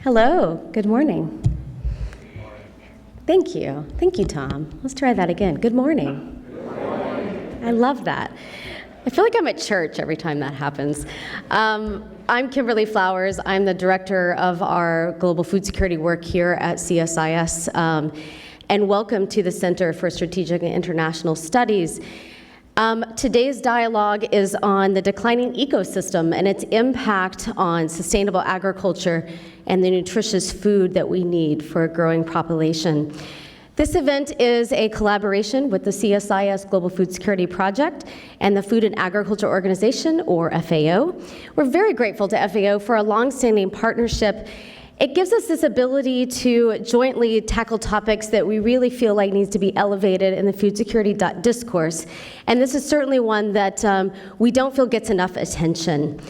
Hello, good morning. Thank you. Thank you, Tom. Let's try that again. Good morning. Good morning. I love that. I feel like I'm at church every time that happens. I'm Kimberly Flowers. I'm the director of our global food security work here at CSIS. And welcome to the Center for Strategic and International Studies. Today's dialogue is on the declining ecosystem and its impact on sustainable agriculture and the nutritious food that we need for a growing population. This event is a collaboration with the CSIS Global Food Security Project and the Food and Agriculture Organization, or FAO. We're very grateful to FAO for a long-standing partnership. It gives us this ability to jointly tackle topics that we really feel like needs to be elevated in the food security discourse. And this is certainly one that we don't feel gets enough attention.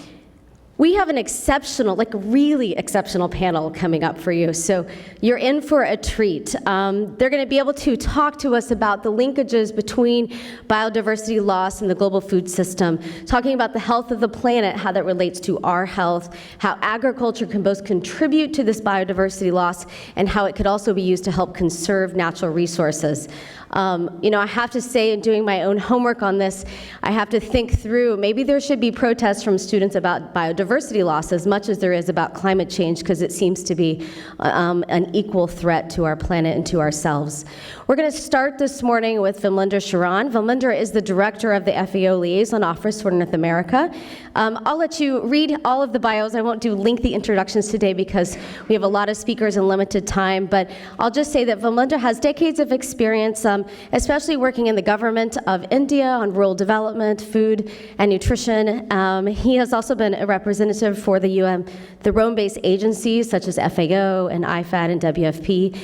We have an exceptional, really exceptional panel coming up for you, so you're in for a treat. They're going to be able to talk to us about the linkages between biodiversity loss and the global food system, talking about the health of the planet, how that relates to our health, how agriculture can both contribute to this biodiversity loss, and how it could also be used to help conserve natural resources. I have to say, in doing my own homework on this, I have to think through, maybe there should be protests from students about biodiversity loss as much as there is about climate change, because it seems to be an equal threat to our planet and to ourselves. We're going to start this morning with Vimlendra Sharan. Vimlendra is the director of the FAO Liaison Office for North America. I'll let you read all of the bios. I won't do lengthy introductions today because we have a lot of speakers and limited time, but I'll just say that Vimlendra has decades of experience, especially working in the government of India on rural development, food, and nutrition. He has also been a representative for the Rome-based agencies such as FAO and IFAD and WFP.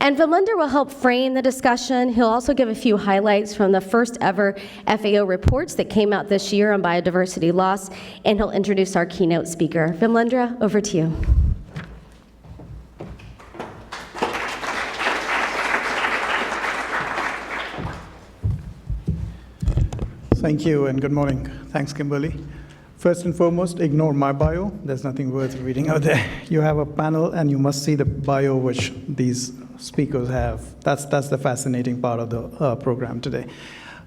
And Vimlendra will help frame the discussion. He'll also give a few highlights from the first ever FAO reports that came out this year on biodiversity loss, and he'll introduce our keynote speaker. Vimlendra, over to you. Thank you and good morning. Thanks, Kimberly. First and foremost, ignore my bio. There's nothing worth reading out there. You have a panel and you must see the bio which these speakers have. That's the fascinating part of the program today.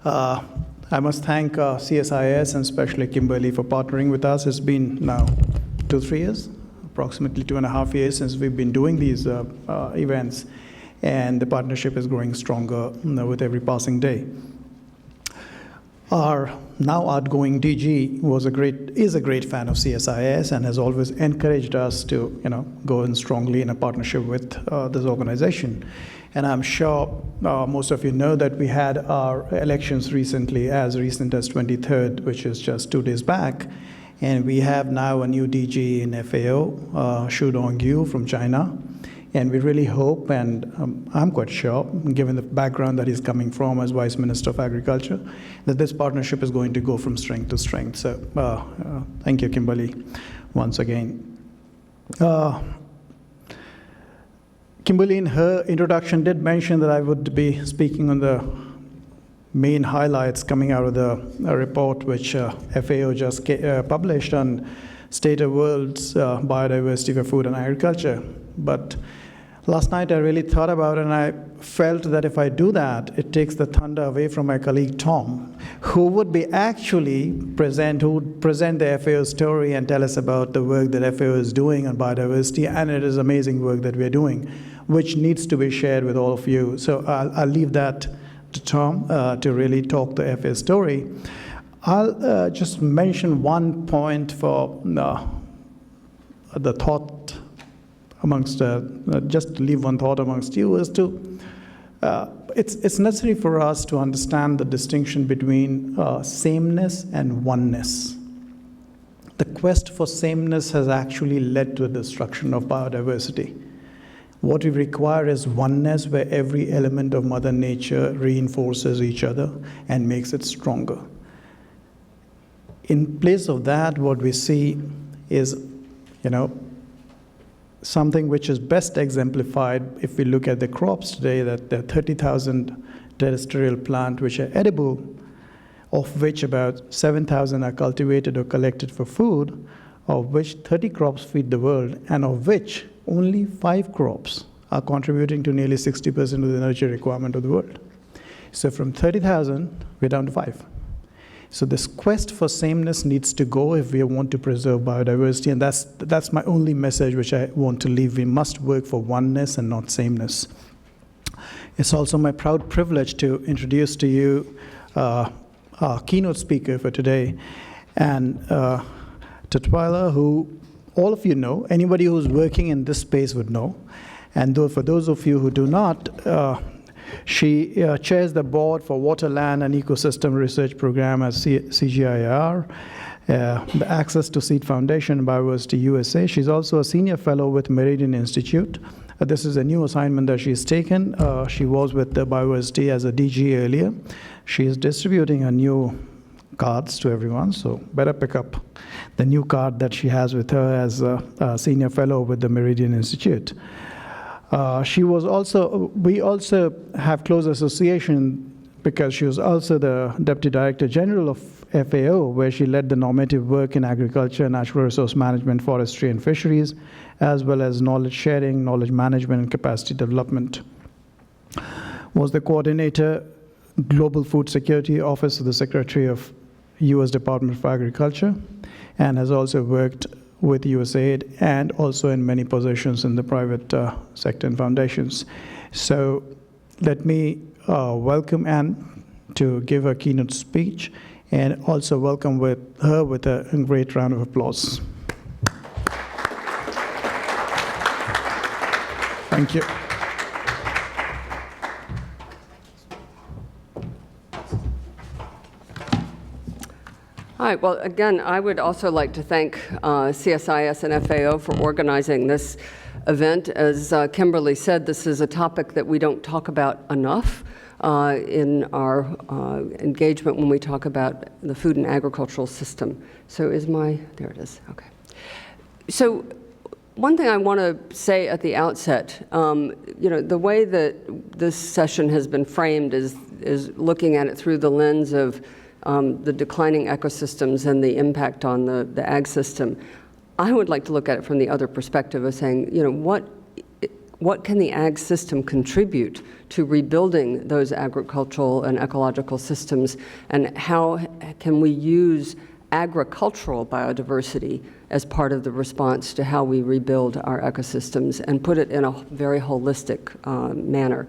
I must thank CSIS and especially Kimberly for partnering with us. It's been now 2-3 years, approximately 2.5 years since we've been doing these events, and the partnership is growing stronger with every passing day. Our now outgoing DG is a great fan of CSIS and has always encouraged us to go in strongly in a partnership with this organization. And I'm sure most of you know that we had our elections recently, as recent as 23rd, which is just 2 days back. And we have now a new DG in FAO, Shu Dongyu from China. And we really hope, and I'm quite sure, given the background that he's coming from as Vice Minister of Agriculture, that this partnership is going to go from strength to strength. So thank you, Kimberly, once again. Kimberly, in her introduction, did mention that I would be speaking on the main highlights coming out of the report which FAO just published on State of World's Biodiversity for Food and Agriculture. But last night I really thought about it, and I felt that if I do that, it takes the thunder away from my colleague Tom, who would be who would present the FAO story and tell us about the work that FAO is doing on biodiversity, and it is amazing work that we're doing, which needs to be shared with all of you. So I'll leave that to Tom to really talk the FAO story. I'll just mention one point for the thought amongst, just to leave one thought amongst you, is to, it's necessary for us to understand the distinction between sameness and oneness. The quest for sameness has actually led to the destruction of biodiversity. What we require is oneness, where every element of Mother Nature reinforces each other and makes it stronger. In place of that, what we see is, something which is best exemplified if we look at the crops today, that there are 30,000 terrestrial plants which are edible, of which about 7,000 are cultivated or collected for food, of which 30 crops feed the world, and of which only 5 crops are contributing to nearly 60% of the energy requirement of the world. So from 30,000, we're down to 5. So this quest for sameness needs to go if we want to preserve biodiversity, and that's my only message which I want to leave. We must work for oneness and not sameness. It's also my proud privilege to introduce to you our keynote speaker for today, and Tatwala, who all of you know. Anybody who's working in this space would know. And for those of you who do not, she chairs the board for Water, Land, and Ecosystem Research Program at CGIAR, the Access to Seed Foundation, Biodiversity USA. She's also a senior fellow with Meridian Institute. This is a new assignment that she's taken. She was with the Biodiversity as a DG earlier. She is distributing her new cards to everyone, so better pick up the new card that she has with her as a senior fellow with the Meridian Institute. We also have close association because she was also the Deputy Director General of FAO, where she led the normative work in agriculture, natural resource management, forestry, and fisheries, as well as knowledge sharing, knowledge management, and capacity development. Was the coordinator, Global Food Security Office of the Secretary of U.S. Department of Agriculture, and has also worked with USAID and also in many positions in the private sector and foundations. So let me welcome Anne to give her keynote speech, and also welcome her with a great round of applause. Thank you. Hi, well, again, I would also like to thank CSIS and FAO for organizing this event. As Kimberly said, this is a topic that we don't talk about enough in our engagement when we talk about the food and agricultural system. So there it is, okay. So one thing I want to say at the outset, the way that this session has been framed is looking at it through the lens of the declining ecosystems and the impact on the ag system. I would like to look at it from the other perspective of saying, what can the ag system contribute to rebuilding those agricultural and ecological systems, and how can we use agricultural biodiversity as part of the response to how we rebuild our ecosystems and put it in a very holistic manner.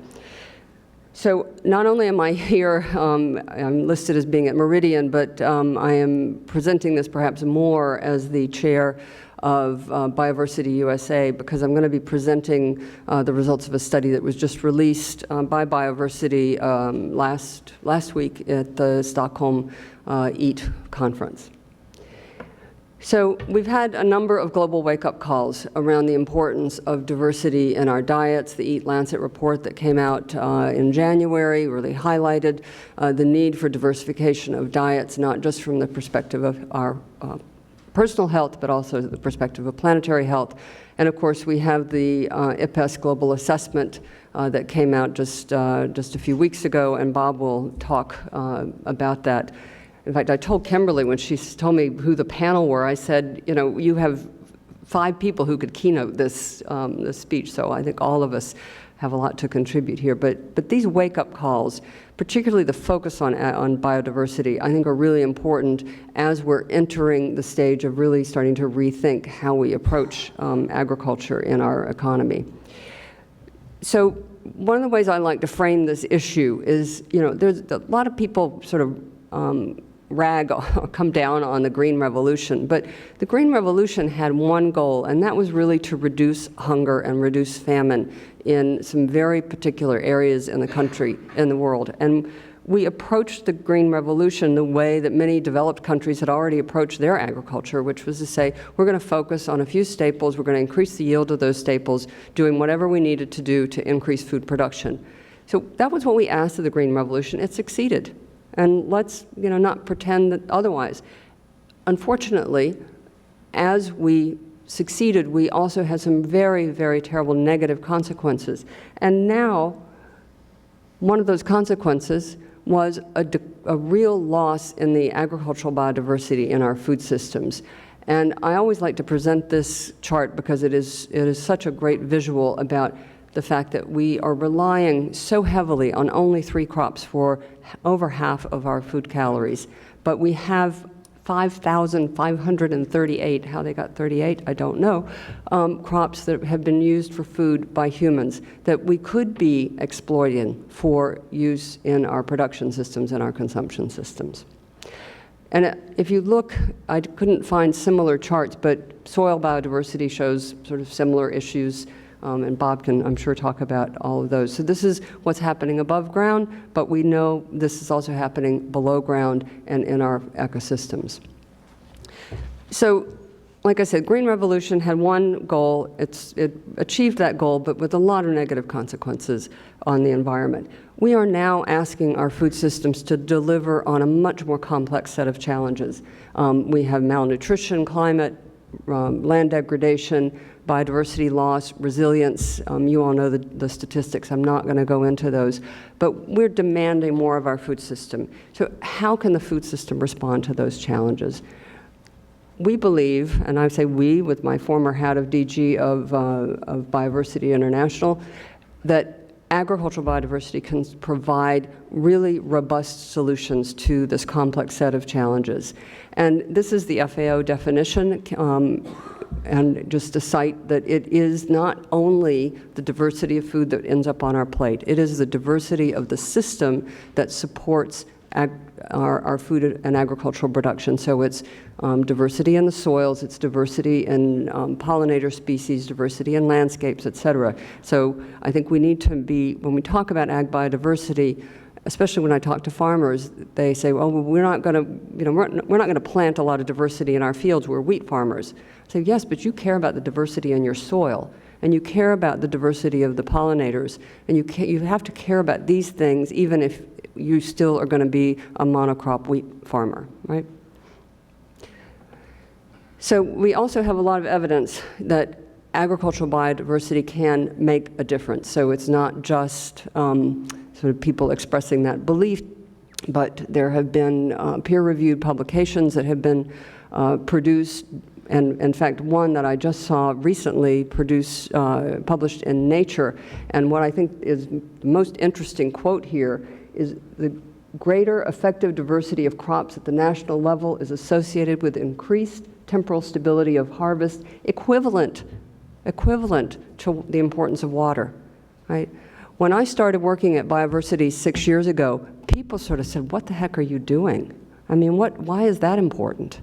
So not only am I here, I'm listed as being at Meridian, but I am presenting this perhaps more as the chair of Biodiversity USA, because I'm going to be presenting the results of a study that was just released by Biodiversity last week at the Stockholm EAT conference. So we've had a number of global wake-up calls around the importance of diversity in our diets. The Eat Lancet report that came out in January really highlighted the need for diversification of diets, not just from the perspective of our personal health, but also the perspective of planetary health. And of course, we have the IPES global assessment that came out just a few weeks ago, and Bob will talk about that. In fact, I told Kimberly when she told me who the panel were, I said, you have 5 people who could keynote this speech, so I think all of us have a lot to contribute here. But these wake-up calls, particularly the focus on biodiversity, I think are really important as we're entering the stage of really starting to rethink how we approach agriculture in our economy. So one of the ways I like to frame this issue is, there's a lot of people sort of come down on the Green Revolution, but the Green Revolution had one goal, and that was really to reduce hunger and reduce famine in some very particular areas in the country, in the world. And we approached the Green Revolution the way that many developed countries had already approached their agriculture, which was to say, we're going to focus on a few staples, we're going to increase the yield of those staples, doing whatever we needed to do to increase food production. So that was what we asked of the Green Revolution. It succeeded. And let's not pretend that otherwise. Unfortunately, as we succeeded, we also had some very, very terrible negative consequences. And now, one of those consequences was a real loss in the agricultural biodiversity in our food systems. And I always like to present this chart because it is such a great visual about the fact that we are relying so heavily on only 3 crops for over half of our food calories. But we have 5,538, how they got 38, I don't know, crops that have been used for food by humans that we could be exploiting for use in our production systems and our consumption systems. And if you look, I couldn't find similar charts, but soil biodiversity shows sort of similar issues, and Bob can, I'm sure, talk about all of those. So this is what's happening above ground, but we know this is also happening below ground and in our ecosystems. So, like I said, Green Revolution had one goal. It achieved that goal, but with a lot of negative consequences on the environment. We are now asking our food systems to deliver on a much more complex set of challenges. We have malnutrition, climate, land degradation, biodiversity loss, resilience. You all know the statistics. I'm not going to go into those. But we're demanding more of our food system. So how can the food system respond to those challenges? We believe, and I say we with my former hat of DG of Biodiversity International, that agricultural biodiversity can provide really robust solutions to this complex set of challenges. And this is the FAO definition, and just to cite that it is not only the diversity of food that ends up on our plate, it is the diversity of the system that supports our food and agricultural production. So it's diversity in the soils, it's diversity in pollinator species, diversity in landscapes, et cetera. So I think we need to be, when we talk about ag biodiversity, especially when I talk to farmers, they say, oh, well, we're not going to, we're not going to plant a lot of diversity in our fields. We're wheat farmers. I say, yes, but you care about the diversity in your soil, and you care about the diversity of the pollinators, and you have to care about these things even if you still are going to be a monocrop wheat farmer, right? So we also have a lot of evidence that agricultural biodiversity can make a difference. So it's not just sort of people expressing that belief, but there have been peer-reviewed publications that have been produced, and in fact one that I just saw recently published in Nature. And what I think is the most interesting quote here is the greater effective diversity of crops at the national level is associated with increased temporal stability of harvest, equivalent to the importance of water, right? When I started working at Biodiversity 6 years ago, people sort of said, what the heck are you doing? I mean, why is that important?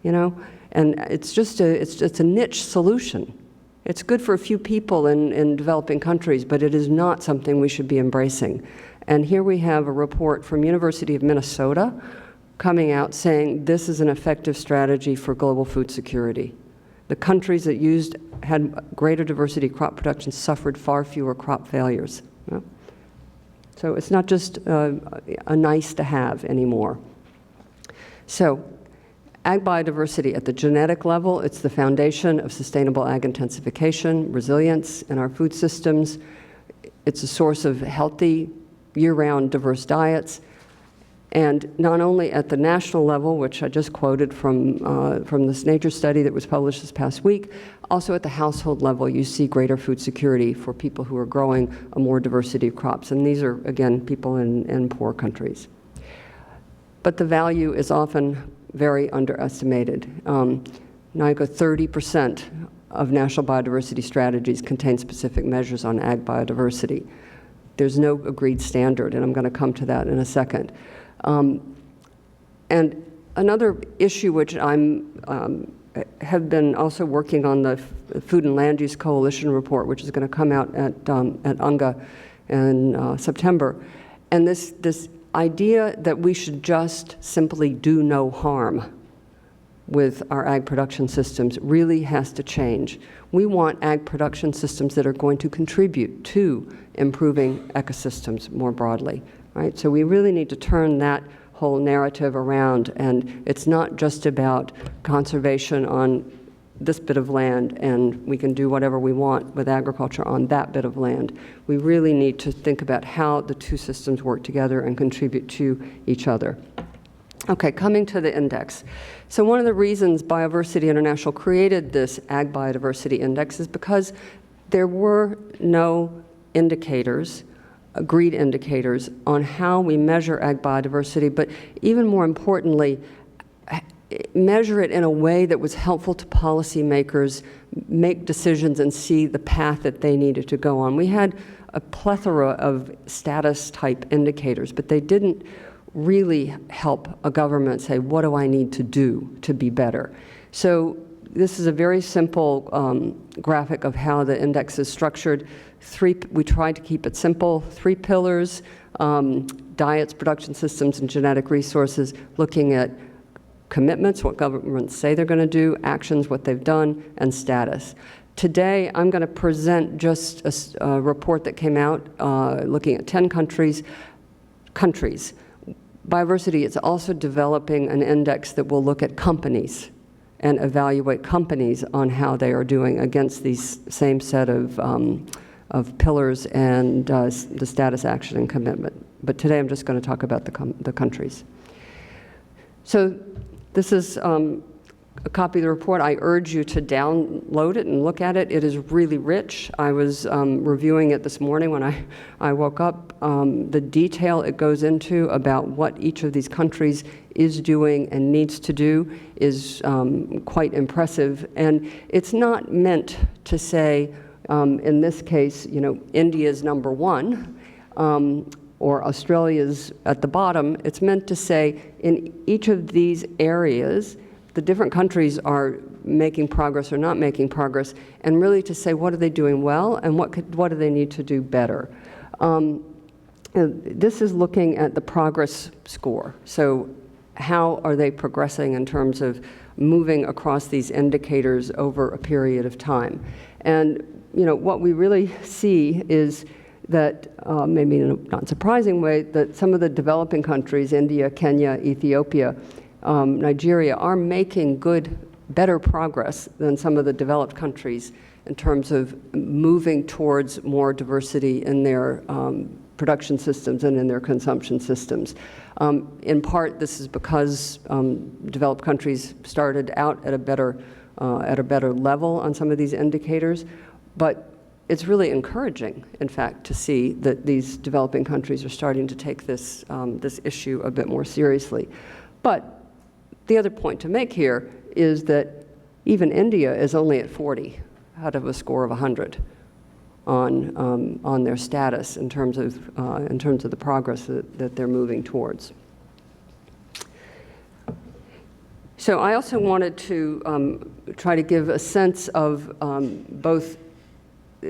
And it's just a niche solution. It's good for a few people in developing countries, but it is not something we should be embracing. And here we have a report from University of Minnesota coming out saying this is an effective strategy for global food security. The countries that had greater diversity crop production suffered far fewer crop failures. So it's not just a nice to have anymore. So ag biodiversity at the genetic level, it's the foundation of sustainable ag intensification, resilience in our food systems. It's a source of healthy, year-round diverse diets. And not only at the national level, which I just quoted from this Nature study that was published this past week, also at the household level, you see greater food security for people who are growing a more diversity of crops. And these are, again, people in poor countries. But the value is often very underestimated. NICA 30% of national biodiversity strategies contain specific measures on ag biodiversity. There's no agreed standard, and I'm going to come to that in a second. And another issue which have been also working on the Food and Land Use Coalition report, which is going to come out at UNGA in September. And this idea that we should just simply do no harm with our ag production systems really has to change. We want ag production systems that are going to contribute to improving ecosystems more broadly, right? So we really need to turn that whole narrative around, and it's not just about conservation on this bit of land and we can do whatever we want with agriculture on that bit of land. We really need to think about how the two systems work together and contribute to each other. Okay, coming to the index. So one of the reasons Biodiversity International created this Ag Biodiversity Index is because there were no indicators, agreed indicators, on how we measure ag biodiversity, but even more importantly, measure it in a way that was helpful to policymakers make decisions and see the path that they needed to go on. We had a plethora of status-type indicators, but they didn't really help a government say, what do I need to do to be better? So this is a very simple graphic of how the index is structured. We tried to keep it simple. 3 pillars, diets, production systems, and genetic resources, looking at commitments, what governments say they're going to do, actions, what they've done, and status. Today, I'm going to present just a report that came out looking at 10 countries. Biodiversity is also developing an index that will look at companies and evaluate companies on how they are doing against these same set of pillars and the status, action, and commitment. But today I'm just going to talk about the countries. So this is a copy of the report. I urge you to download it and look at it. It is really rich. I was reviewing it this morning when I woke up. The detail it goes into about what each of these countries is doing and needs to do is quite impressive. And it's not meant to say, in this case, you know, India's number 1, or Australia's at the bottom. It's meant to say in each of these areas, the different countries are making progress or not making progress, and really to say what are they doing well and what do they need to do better. This is looking at the progress score. So how are they progressing in terms of moving across these indicators over a period of time? And you know, what we really see is that, maybe in a not surprising way, that some of the developing countries, India, Kenya, Ethiopia, Nigeria, are making better progress than some of the developed countries in terms of moving towards more diversity in their production systems and in their consumption systems. In part, this is because developed countries started out at a better level on some of these indicators, but it's really encouraging, in fact, to see that these developing countries are starting to take this issue a bit more seriously. But the other point to make here is that even India is only at 40 out of a score of 100 on their status in terms of the progress that they're moving towards. So I also wanted to try to give a sense of both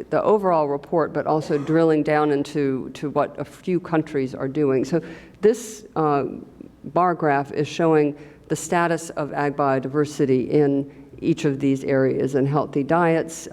the overall report, but also drilling down into what a few countries are doing. So this bar graph is showing the status of ag biodiversity in each of these areas, and healthy diets,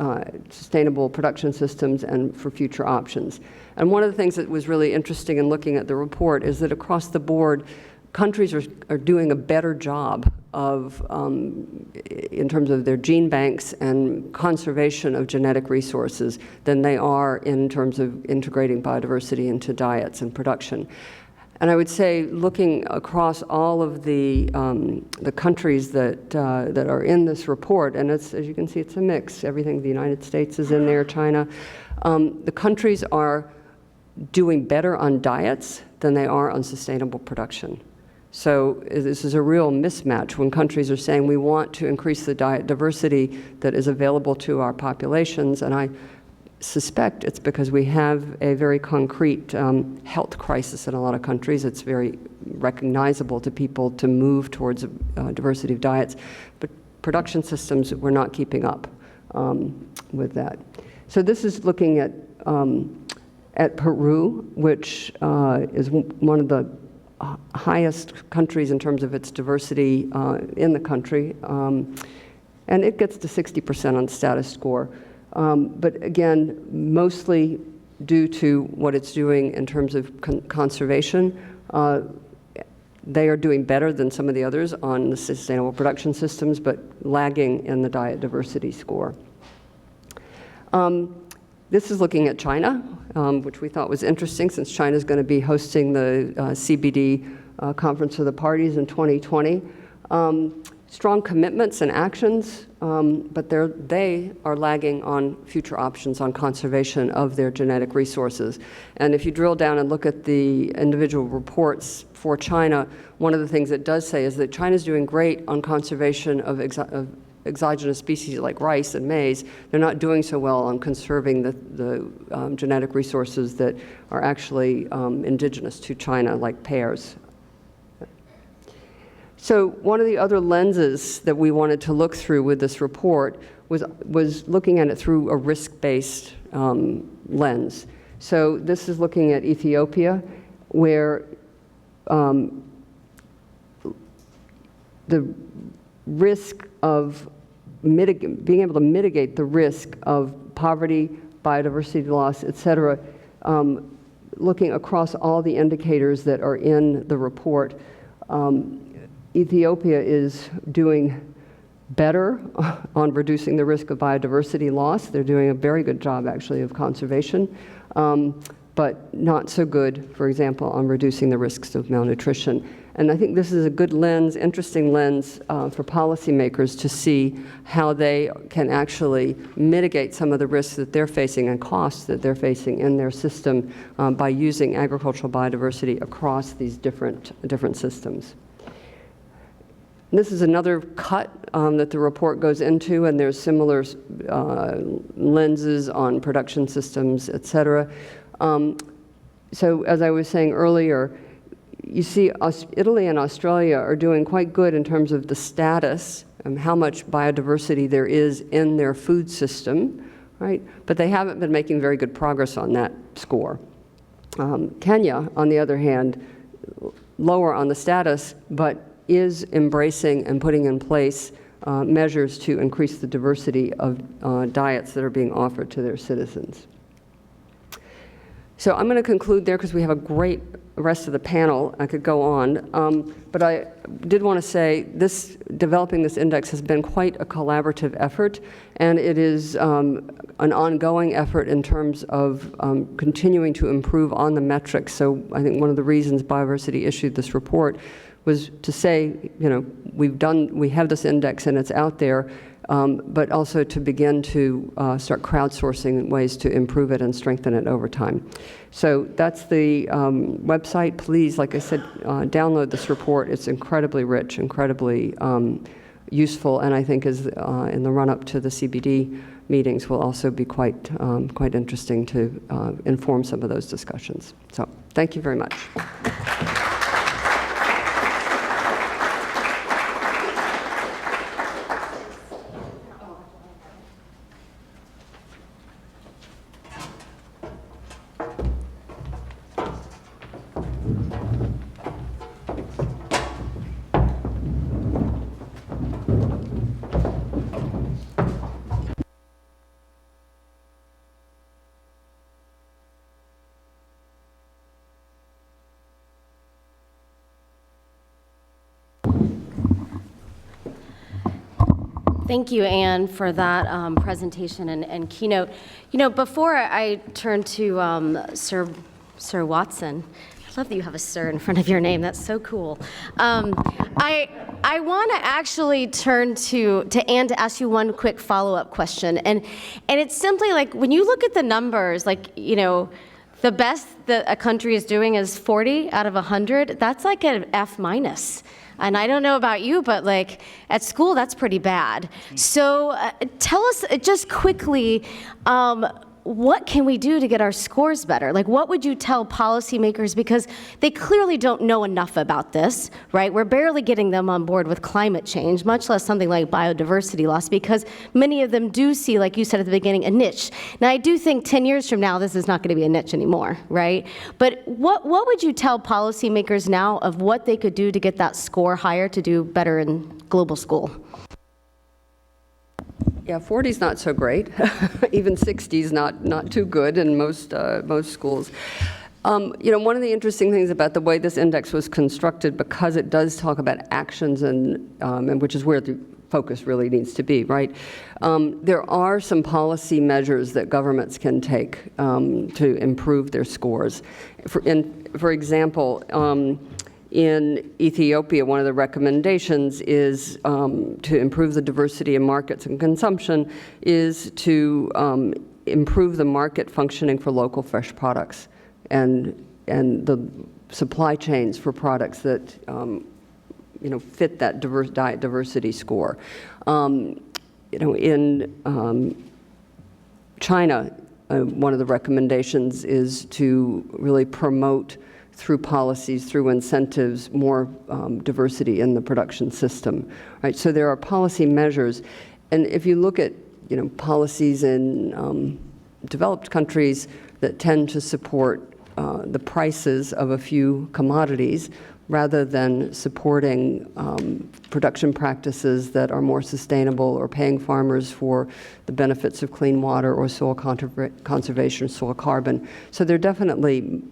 sustainable production systems, and for future options. And one of the things that was really interesting in looking at the report is that across the board, countries are doing a better job of, in terms of their gene banks and conservation of genetic resources than they are in terms of integrating biodiversity into diets and production. And I would say, looking across all of the countries that are in this report, and it's, as you can see, it's a mix. Everything, the United States is in there, China. The countries are doing better on diets than they are on sustainable production. So this is a real mismatch when countries are saying we want to increase the diet diversity that is available to our populations, and I suspect it's because we have a very concrete health crisis in a lot of countries. It's very recognizable to people to move towards diversity of diets, but production systems, we're not keeping up with that. So this is looking at Peru, which is one of the highest countries in terms of its diversity in the country, and it gets to 60% on status score. But again, mostly due to what it's doing in terms of conservation. They are doing better than some of the others on the sustainable production systems, but lagging in the diet diversity score. This is looking at China, which we thought was interesting since China is going to be hosting the CBD Conference of the Parties in 2020. Strong commitments and actions, but they are lagging on future options on conservation of their genetic resources. And if you drill down and look at the individual reports for China, one of the things it does say is that China's doing great on conservation of exogenous species like rice and maize. They're not doing so well on conserving the genetic resources that are actually indigenous to China, like pears. So one of the other lenses that we wanted to look through with this report was looking at it through a risk-based lens. So this is looking at Ethiopia, where the risk of being able to mitigate the risk of poverty, biodiversity loss, et cetera, looking across all the indicators that are in the report. Ethiopia is doing better on reducing the risk of biodiversity loss. They're doing a very good job, actually, of conservation, but not so good, for example, on reducing the risks of malnutrition. And I think this is a good lens, interesting lens for policymakers to see how they can actually mitigate some of the risks that they're facing and costs that they're facing in their system by using agricultural biodiversity across these different systems. This is another cut that the report goes into, and there's similar lenses on production systems, et cetera. So as I was saying earlier, you see Italy and Australia are doing quite good in terms of the status and how much biodiversity there is in their food system, right? But they haven't been making very good progress on that score. Kenya, on the other hand, lower on the status, but is embracing and putting in place measures to increase the diversity of diets that are being offered to their citizens. So I'm going to conclude there because we have a great rest of the panel. I could go on, but I did want to say developing this index has been quite a collaborative effort, and it is an ongoing effort in terms of continuing to improve on the metrics. So I think one of the reasons Biodiversity issued this report was to say, you know, we have this index and it's out there, but also to begin to start crowdsourcing ways to improve it and strengthen it over time. So that's the website. Please, like I said, download this report. It's incredibly rich, incredibly useful, and I think is in the run-up to the CBD meetings will also be quite interesting to inform some of those discussions. So thank you very much. Thank you, Anne, for that presentation and keynote. You know, before I turn to Sir Watson, I love that you have a sir in front of your name. That's so cool. I want to actually turn to Anne to ask you one quick follow-up question, and it's simply like when you look at the numbers, like, you know, the best that a country is doing is 40 out of 100. That's like an F minus. And I don't know about you, but like at school, that's pretty bad. So tell us just quickly, what can we do to get our scores better? Like, what would you tell policymakers? Because they clearly don't know enough about this, right? We're barely getting them on board with climate change, much less something like biodiversity loss, because many of them do see, like you said at the beginning, a niche. Now, I do think 10 years from now, this is not going to be a niche anymore, right? But what would you tell policymakers now of what they could do to get that score higher to do better in global school? Yeah, 40 is not so great. Even 60 is not too good in most schools. You know, one of the interesting things about the way this index was constructed, because it does talk about actions and which is where the focus really needs to be, right? There are some policy measures that governments can take to improve their scores. For example, In Ethiopia, one of the recommendations is to improve the diversity in markets and consumption, is to improve the market functioning for local fresh products and the supply chains for products that fit that diet diversity score. In China, one of the recommendations is to really promote through policies, through incentives, more diversity in the production system. Right? So there are policy measures, and if you look at policies in developed countries that tend to support the prices of a few commodities rather than supporting production practices that are more sustainable or paying farmers for the benefits of clean water or soil conservation, soil carbon. So there are definitely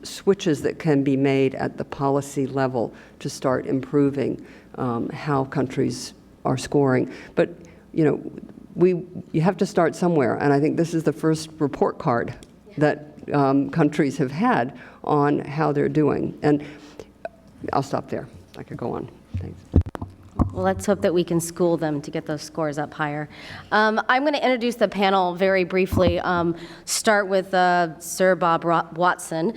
switches that can be made at the policy level to start improving how countries are scoring. But you have to start somewhere, and I think this is the first report card that countries have had on how they're doing. And I'll stop there. I could go on. Thanks. Well, let's hope that we can school them to get those scores up higher. I'm going to introduce the panel very briefly. Start with Sir Bob Watson.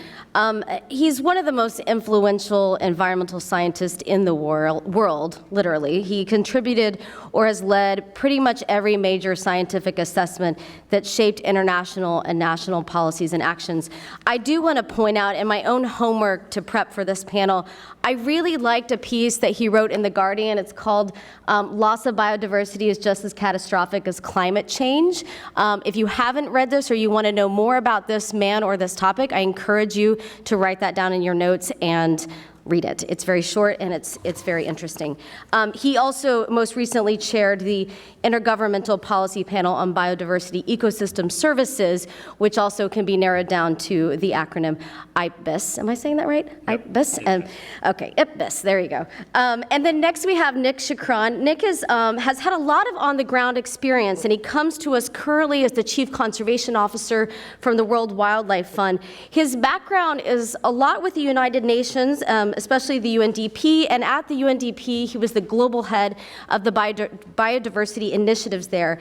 He's one of the most influential environmental scientists in the world, literally. He contributed or has led pretty much every major scientific assessment that shaped international and national policies and actions. I do want to point out in my own homework to prep for this panel, I really liked a piece that he wrote in The Guardian. It's called Loss of Biodiversity is Just as Catastrophic as Climate Change. If you haven't read this or you want to know more about this man or this topic, I encourage you to write that down in your notes and read it. It's very short and it's very interesting. He also most recently chaired the Intergovernmental Policy Panel on Biodiversity Ecosystem Services, which also can be narrowed down to the acronym IPBES. Am I saying that right? Yep. IPBES? Okay, IPBES, there you go. And then next we have Nick Chakran. Nick has had a lot of on-the-ground experience, and he comes to us currently as the Chief Conservation Officer from the World Wildlife Fund. His background is a lot with the United Nations, especially the UNDP, and at the UNDP, he was the global head of the biodiversity initiatives there.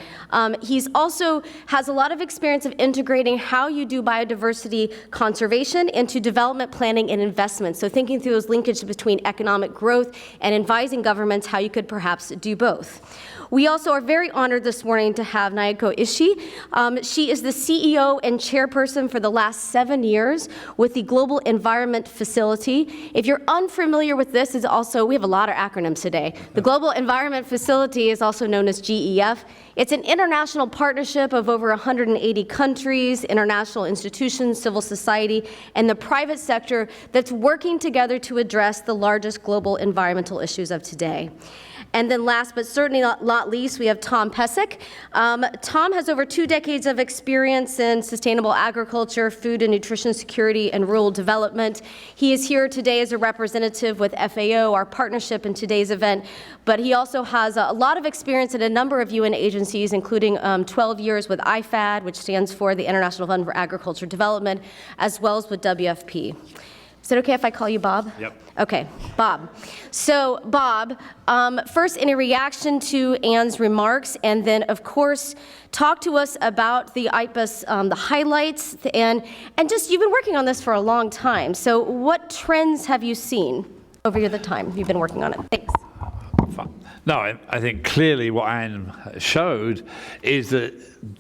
He's also has a lot of experience of integrating how you do biodiversity conservation into development planning and investment, so thinking through those linkages between economic growth and advising governments how you could perhaps do both. We also are very honored this morning to have Naoko Ishii. She is the CEO and chairperson for the last 7 years with the Global Environment Facility. If you're unfamiliar with this, is also, we have a lot of acronyms today. The Global Environment Facility is also known as GEF. It's an international partnership of over 180 countries, international institutions, civil society, and the private sector that's working together to address the largest global environmental issues of today. And then last but certainly not least, we have Tom Pesek. Tom has over 2 decades of experience in sustainable agriculture, food and nutrition security, and rural development. He is here today as a representative with FAO, our partnership in today's event, but he also has a lot of experience in a number of UN agencies, including 12 years with IFAD, which stands for the International Fund for Agriculture Development, as well as with WFP. Is it okay if I call you Bob? Yep. Okay, Bob. So, Bob, first in a reaction to Anne's remarks, and then, of course, talk to us about the IPBES, the highlights, and just, you've been working on this for a long time. So what trends have you seen over the time you've been working on it? Thanks. No, I think clearly what Anne showed is that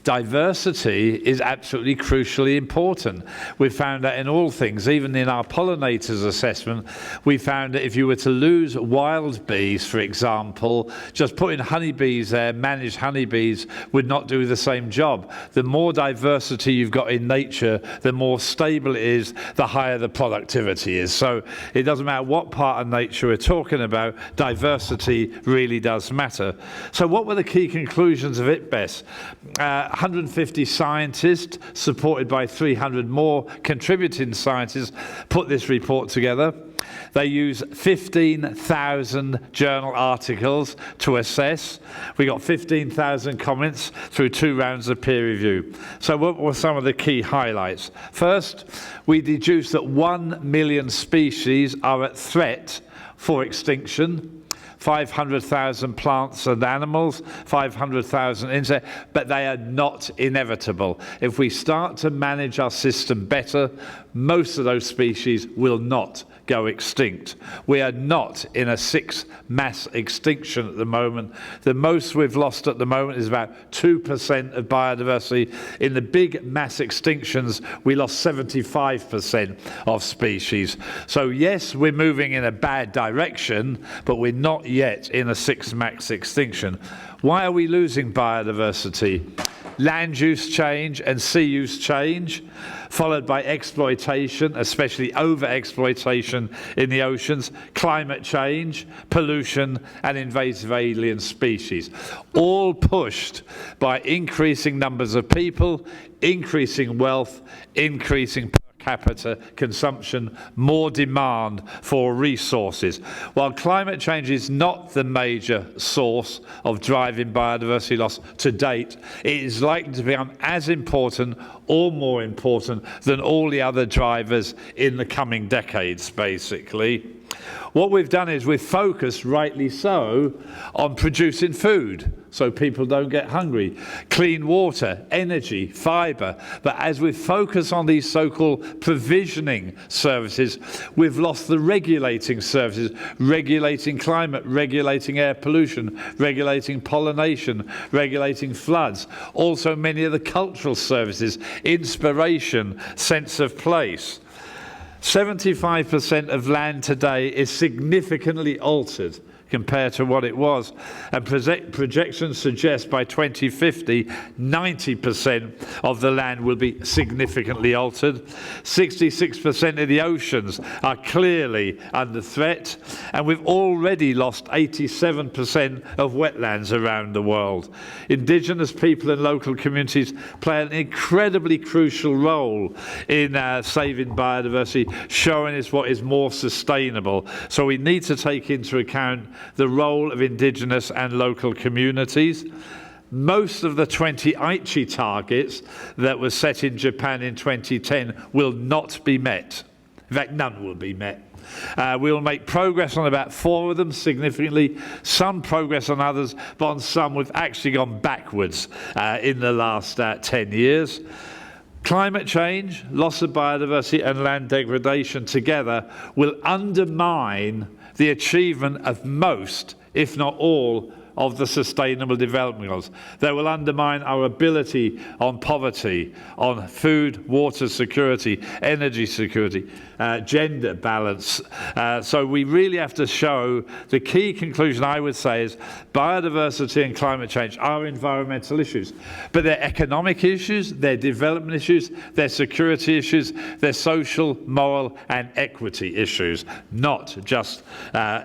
diversity is absolutely crucially important. We found that in all things, even in our pollinators assessment, we found that if you were to lose wild bees, for example, just putting honeybees there, managed honeybees, would not do the same job. The more diversity you've got in nature, the more stable it is, the higher the productivity is. So it doesn't matter what part of nature we're talking about, diversity really does matter. So what were the key conclusions of IPBES? 150 scientists, supported by 300 more contributing scientists, put this report together. They use 15,000 journal articles to assess. We got 15,000 comments through 2 rounds of peer review. So what were some of the key highlights? First, we deduced that 1 million species are at threat for extinction. 500,000 plants and animals, 500,000 insects, but they are not inevitable. If we start to manage our system better, most of those species will not go extinct. We are not in a 6 mass extinction at the moment. The most we've lost at the moment is about 2% of biodiversity. In the big mass extinctions, we lost 75% of species. So yes, we're moving in a bad direction, but we're not yet in a 6 mass extinction. Why are we losing biodiversity? Land use change and sea use change, followed by exploitation, especially over-exploitation in the oceans, climate change, pollution, and invasive alien species. All pushed by increasing numbers of people, increasing wealth, increasing per capita consumption, more demand for resources. While climate change is not the major source of driving biodiversity loss to date, it is likely to become as important or more important than all the other drivers in the coming decades, basically. What we've done is we've focused, rightly so, on producing food so people don't get hungry, clean water, energy, fibre. But as we focus on these so-called provisioning services, we've lost the regulating services, regulating climate, regulating air pollution, regulating pollination, regulating floods. Also many of the cultural services, inspiration, sense of place. 75% of land today is significantly altered compared to what it was. And projections suggest by 2050, 90% of the land will be significantly altered. 66% of the oceans are clearly under threat. And we've already lost 87% of wetlands around the world. Indigenous people and local communities play an incredibly crucial role in saving biodiversity, showing us what is more sustainable. So we need to take into account the role of indigenous and local communities. Most of the 20 Aichi targets that were set in Japan in 2010 will not be met. In fact, none will be met. We will make progress on about 4 of them significantly, some progress on others, but on some we've actually gone backwards in the last 10 years. Climate change, loss of biodiversity and land degradation together will undermine the achievement of most, if not all, of the Sustainable Development Goals. They will undermine our ability on poverty, on food, water security, energy security, gender balance. So we really have to show, the key conclusion I would say is biodiversity and climate change are environmental issues, but they're economic issues, they're development issues, they're security issues, they're social, moral and equity issues, not just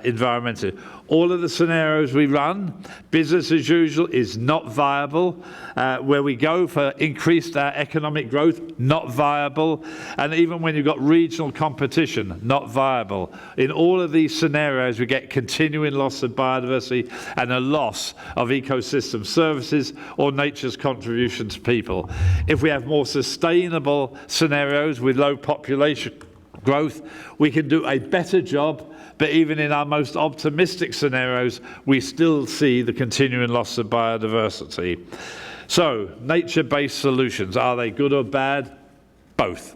environmental. All of the scenarios we run, business as usual is not viable. Where we go for increased economic growth, not viable. And even when you've got regional competition, not viable. In all of these scenarios, we get continuing loss of biodiversity and a loss of ecosystem services or nature's contribution to people. If we have more sustainable scenarios with low population growth, we can do a better job. But even in our most optimistic scenarios, we still see the continuing loss of biodiversity. So, nature-based solutions, are they good or bad? Both.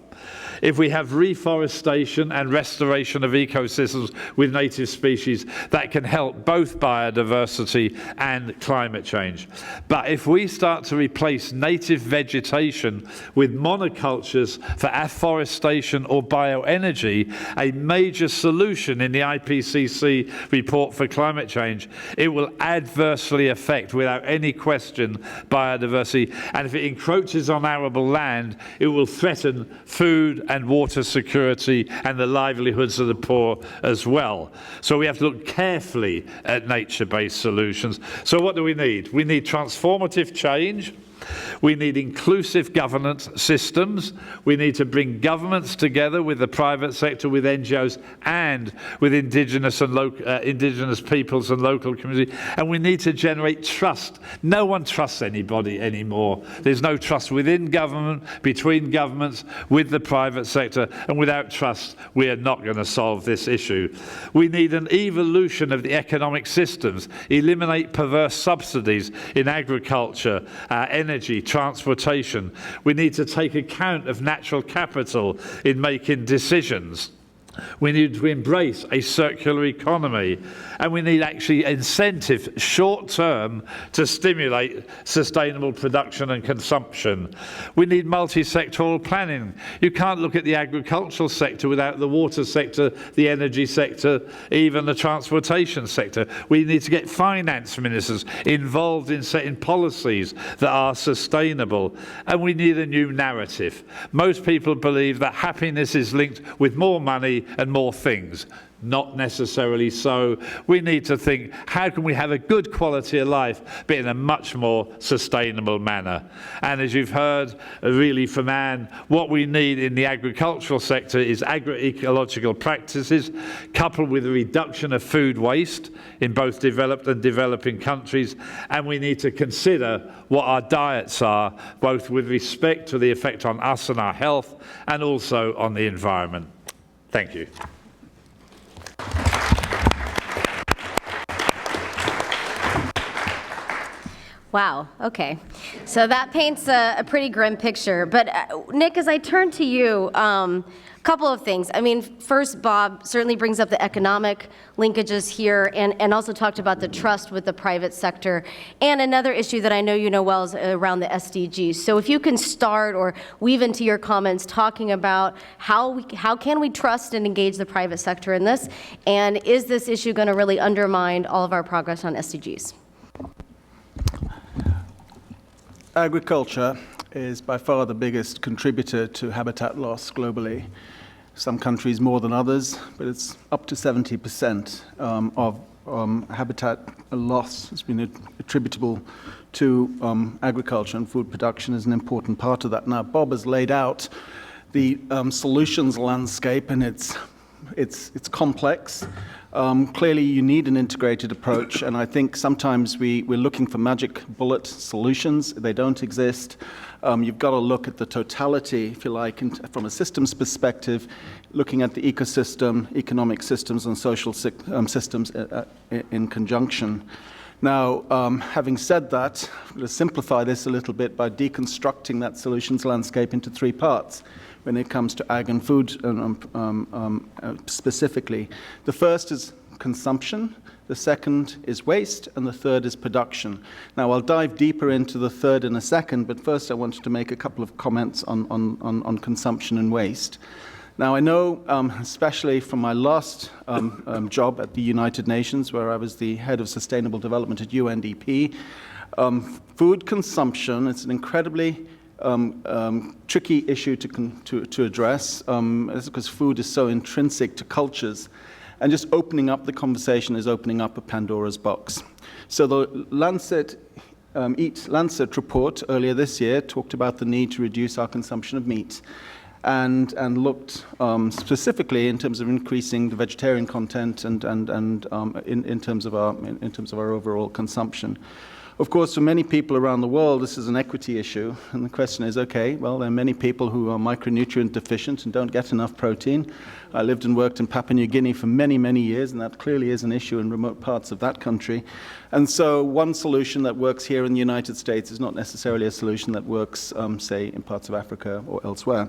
If we have reforestation and restoration of ecosystems with native species, that can help both biodiversity and climate change. But if we start to replace native vegetation with monocultures for afforestation or bioenergy, a major solution in the IPCC report for climate change, it will adversely affect, without any question, biodiversity. And if it encroaches on arable land, it will threaten food and water security and the livelihoods of the poor as well. So we have to look carefully at nature-based solutions. So what do we need? We need transformative change. We need inclusive governance systems. We need to bring governments together with the private sector, with NGOs, and with indigenous peoples and local community. And we need to generate trust. No one trusts anybody anymore. There's no trust within government, between governments, with the private sector, and without trust, we are not going to solve this issue. We need an evolution of the economic systems, eliminate perverse subsidies in agriculture, energy, transportation. We need to take account of natural capital in making decisions. We need to embrace a circular economy, and we need actually incentive short-term to stimulate sustainable production and consumption. We need multi-sectoral planning. You can't look at the agricultural sector without the water sector, the energy sector, even the transportation sector. We need to get finance ministers involved in setting policies that are sustainable, and we need a new narrative. Most people believe that happiness is linked with more money and more things. Not necessarily so. We need to think, how can we have a good quality of life, but in a much more sustainable manner? And as you've heard, really from Anne, what we need in the agricultural sector is agroecological practices, coupled with a reduction of food waste in both developed and developing countries. And we need to consider what our diets are, both with respect to the effect on us and our health, and also on the environment. Thank you. Wow, okay. So that paints a pretty grim picture. But Nick, as I turn to you, a couple of things. I mean, first, Bob certainly brings up the economic linkages here and also talked about the trust with the private sector. And another issue that I know you know well is around the SDGs. So if you can start or weave into your comments talking about how can we trust and engage the private sector in this? And is this issue going to really undermine all of our progress on SDGs? Agriculture is by far the biggest contributor to habitat loss globally. Some countries more than others, but it's up to 70% of habitat loss has been attributable to agriculture, and food production is an important part of that. Now, Bob has laid out the solutions landscape, and it's complex. Clearly, you need an integrated approach, and I think sometimes we're looking for magic bullet solutions. They don't exist. You've got to look at the totality, if you like, from a systems perspective, looking at the ecosystem, economic systems, and social systems in conjunction. Now, having said that, I'm going to simplify this a little bit by deconstructing that solutions landscape into three parts when it comes to ag and food specifically. The first is consumption, the second is waste, and the third is production. Now, I'll dive deeper into the third in a second, but first I wanted to make a couple of comments on consumption and waste. Now, I know, especially from my last job at the United Nations, where I was the head of sustainable development at UNDP, food consumption is an incredibly tricky issue to address because food is so intrinsic to cultures. And just opening up the conversation is opening up a Pandora's box. So the Lancet report earlier this year talked about the need to reduce our consumption of meat and looked specifically in terms of increasing the vegetarian content and in terms of our overall consumption. Of course, for many people around the world, this is an equity issue, and the question is, okay, well, there are many people who are micronutrient deficient and don't get enough protein. I lived and worked in Papua New Guinea for many, many years, and that clearly is an issue in remote parts of that country. And so one solution that works here in the United States is not necessarily a solution that works, say, in parts of Africa or elsewhere.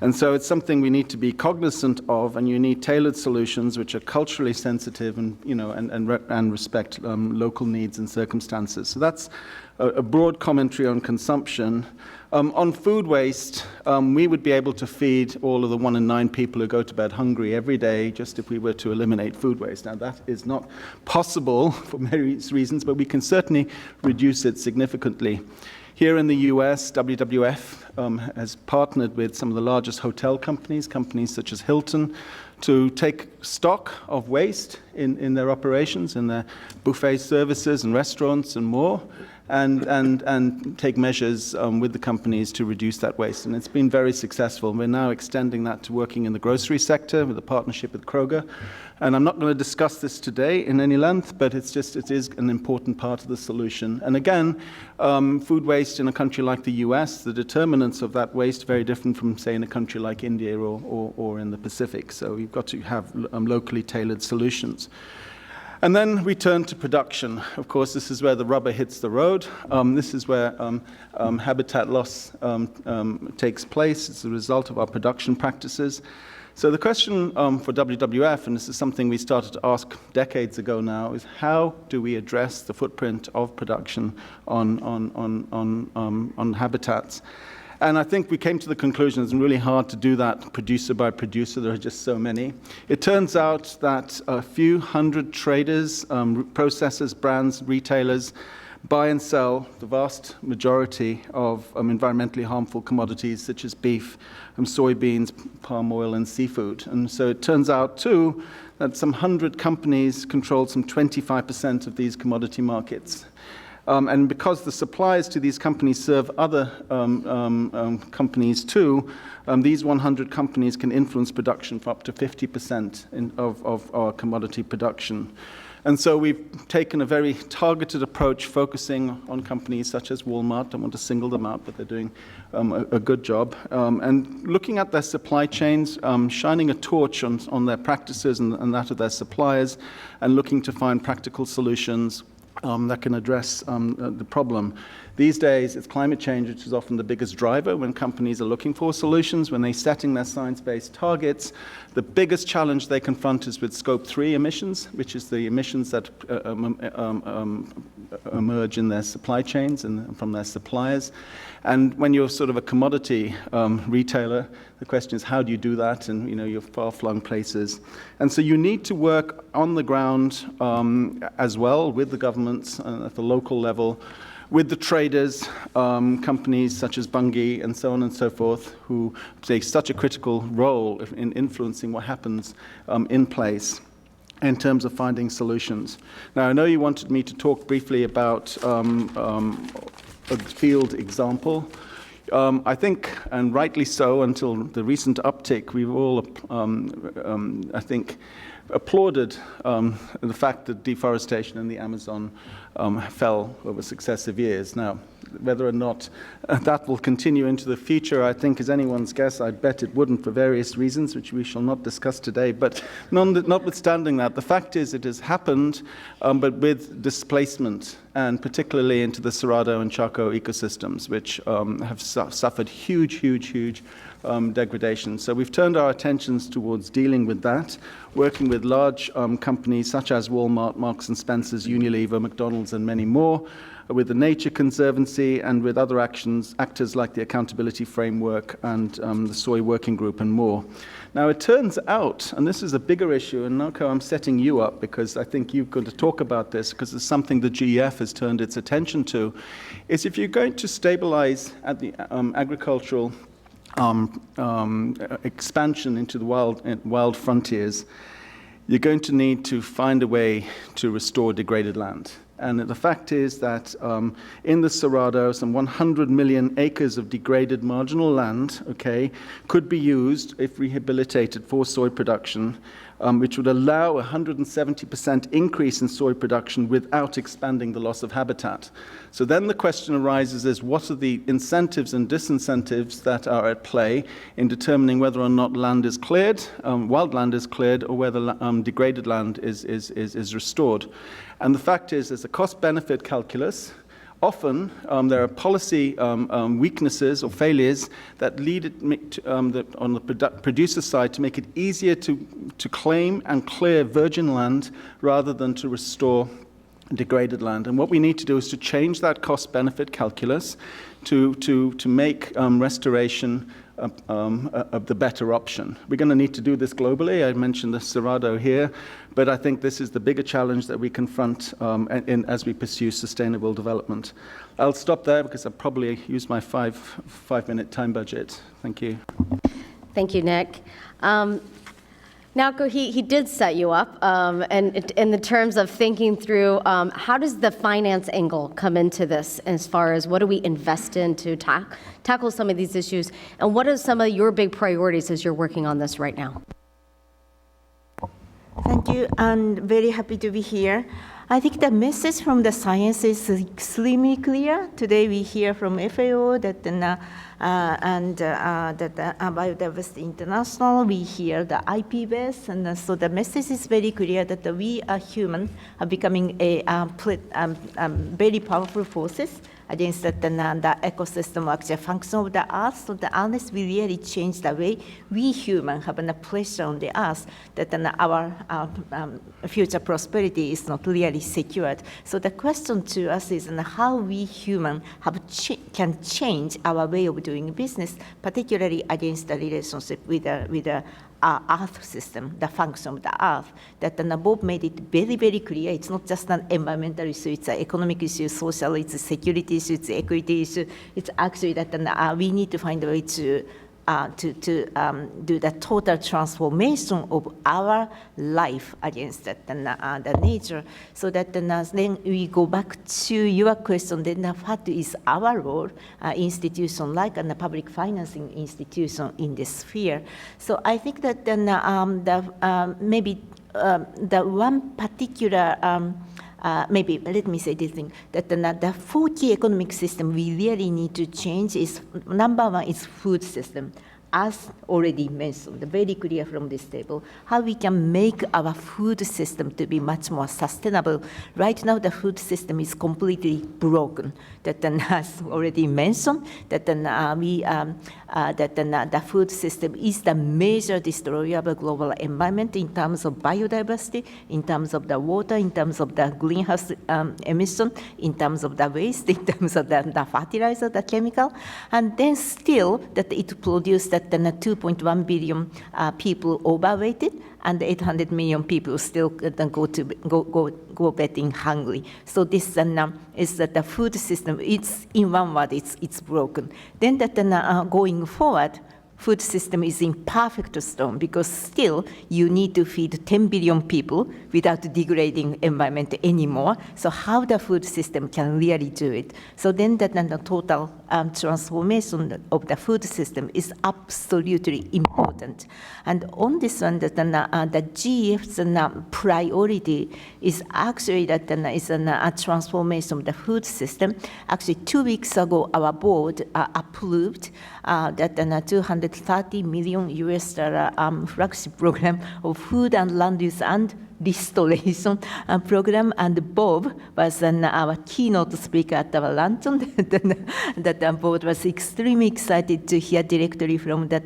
And so it's something we need to be cognizant of, and you need tailored solutions which are culturally sensitive and, and respect local needs and circumstances. So that's a broad commentary on consumption. On food waste, we would be able to feed all of the 1 in 9 people who go to bed hungry every day just if we were to eliminate food waste. Now, that is not possible for various reasons, but we can certainly reduce it significantly. Here in the US, WWF has partnered with some of the largest hotel companies such as Hilton, to take stock of waste in their operations, in their buffet services and restaurants and more, and take measures with the companies to reduce that waste. And it's been very successful. We're now extending that to working in the grocery sector with a partnership with Kroger. And I'm not going to discuss this today in any length, but it is an important part of the solution. And again, food waste in a country like the US, the determinants of that waste very different from, say, in a country like India or in the Pacific. So you've got to have locally tailored solutions. And then we turn to production. Of course, this is where the rubber hits the road. This is where habitat loss takes place. It's a result of our production practices. So the question for WWF, and this is something we started to ask decades ago now, is how do we address the footprint of production on habitats? And I think we came to the conclusion it's really hard to do that producer by producer. There are just so many. It turns out that a few hundred traders, processors, brands, retailers buy and sell the vast majority of environmentally harmful commodities such as beef, soybeans, palm oil, and seafood. And so it turns out, too, that some 100 companies control some 25% of these commodity markets. And because the suppliers to these companies serve other companies too, these 100 companies can influence production for up to 50% of our commodity production. And so we've taken a very targeted approach focusing on companies such as Walmart. I don't want to single them out, but they're doing a good job. And looking at their supply chains, shining a torch on their practices and that of their suppliers, and looking to find practical solutions that can address the problem. These days, it's climate change, which is often the biggest driver when companies are looking for solutions. When they're setting their science-based targets, the biggest challenge they confront is with Scope 3 emissions, which is the emissions that emerge in their supply chains and from their suppliers. And when you're sort of a commodity retailer, the question is, how do you do that in your far-flung places? And so you need to work on the ground as well with the governments at the local level, with the traders, companies such as Bunge and so on and so forth, who play such a critical role in influencing what happens in place in terms of finding solutions. Now, I know you wanted me to talk briefly about a field example. I think, and rightly so, until the recent uptick, we've all, I think, applauded the fact that deforestation in the Amazon fell over successive years. Now, whether or not that will continue into the future, I think, is anyone's guess. I bet it wouldn't for various reasons, which we shall not discuss today. But notwithstanding that, the fact is it has happened, but with displacement, and particularly into the Cerrado and Chaco ecosystems, which have suffered huge degradation. So we've turned our attentions towards dealing with that, working with large companies such as Walmart, Marks & Spencer's, Unilever, McDonald's, and many more, with the Nature Conservancy and with other actors like the Accountability Framework and the Soy Working Group and more. Now, it turns out, and this is a bigger issue, and Nako, I'm setting you up because I think you're going to talk about this because it's something the GEF has turned its attention to, is if you're going to stabilize at the agricultural expansion into the wild frontiers, you're going to need to find a way to restore degraded land. And the fact is that in the Cerrado, some 100 million acres of degraded marginal land, could be used, if rehabilitated, for soy production, which would allow a 170% increase in soy production without expanding the loss of habitat. So then the question arises is, what are the incentives and disincentives that are at play in determining whether or not land is cleared, wild land is cleared, or whether degraded land is restored? And the fact is, there's a cost-benefit calculus. Often, there are policy weaknesses or failures that lead on the producer side to make it easier to claim and clear virgin land rather than to restore degraded land. And what we need to do is to change that cost-benefit calculus to make restoration the better option. We're going to need to do this globally. I mentioned the Cerrado here, but I think this is the bigger challenge that we confront as we pursue sustainable development. I'll stop there because I've probably used my five-minute time budget. Thank you. Thank you, Nick. Naoko, he did set you up, and in the terms of thinking through how does the finance angle come into this as far as what do we invest in to tackle some of these issues, and what are some of your big priorities as you're working on this right now? Thank you, and very happy to be here. I think the message from the science is extremely clear. Today we hear from FAO that Biodiversity International, we hear the IPBES, and so the message is very clear that we are human are becoming a very powerful forces against the ecosystem, actually function of the earth. So unless we really change the way we humans have a pressure on the earth, that our future prosperity is not really secured. So the question to us is how we humans can change our way of doing business, particularly against the relationship with the earth system, the function of the earth, that Bob made it very, very clear. It's not just an environmental issue, it's an economic issue, social, it's a security issue, it's an equity issue. It's actually that we need to find a way to do the total transformation of our life against that, the nature, so that then we go back to your question, then what is our role, institution like the public financing institution in this sphere. So I think that then maybe the one particular maybe let me say this thing, that the 4 key economic system we really need to change is, number one is food system. As already mentioned, very clear from this table, how we can make our food system to be much more sustainable. Right now, the food system is completely broken. That as already mentioned, that the food system is the major destroyer of the global environment in terms of biodiversity, in terms of the water, in terms of the greenhouse emission, in terms of the waste, in terms of the fertilizer, the chemical, and then still that it produced that 2.1 billion people overweighted, and 800 million people still go betting hungry. So this is that the food system. It's in one word, it's broken. Then that going forward, food system is in perfect storm because still you need to feed 10 billion people without degrading environment anymore. So how the food system can really do it? So then that the total transformation of the food system is absolutely important. And on this one, that the GEFs priority is actually that is a transformation of the food system. Actually, 2 weeks ago, our board approved that $230 million US flagship program of food and land use and restoration program, and Bob was our keynote speaker at our luncheon. That Bob was extremely excited to hear directly from the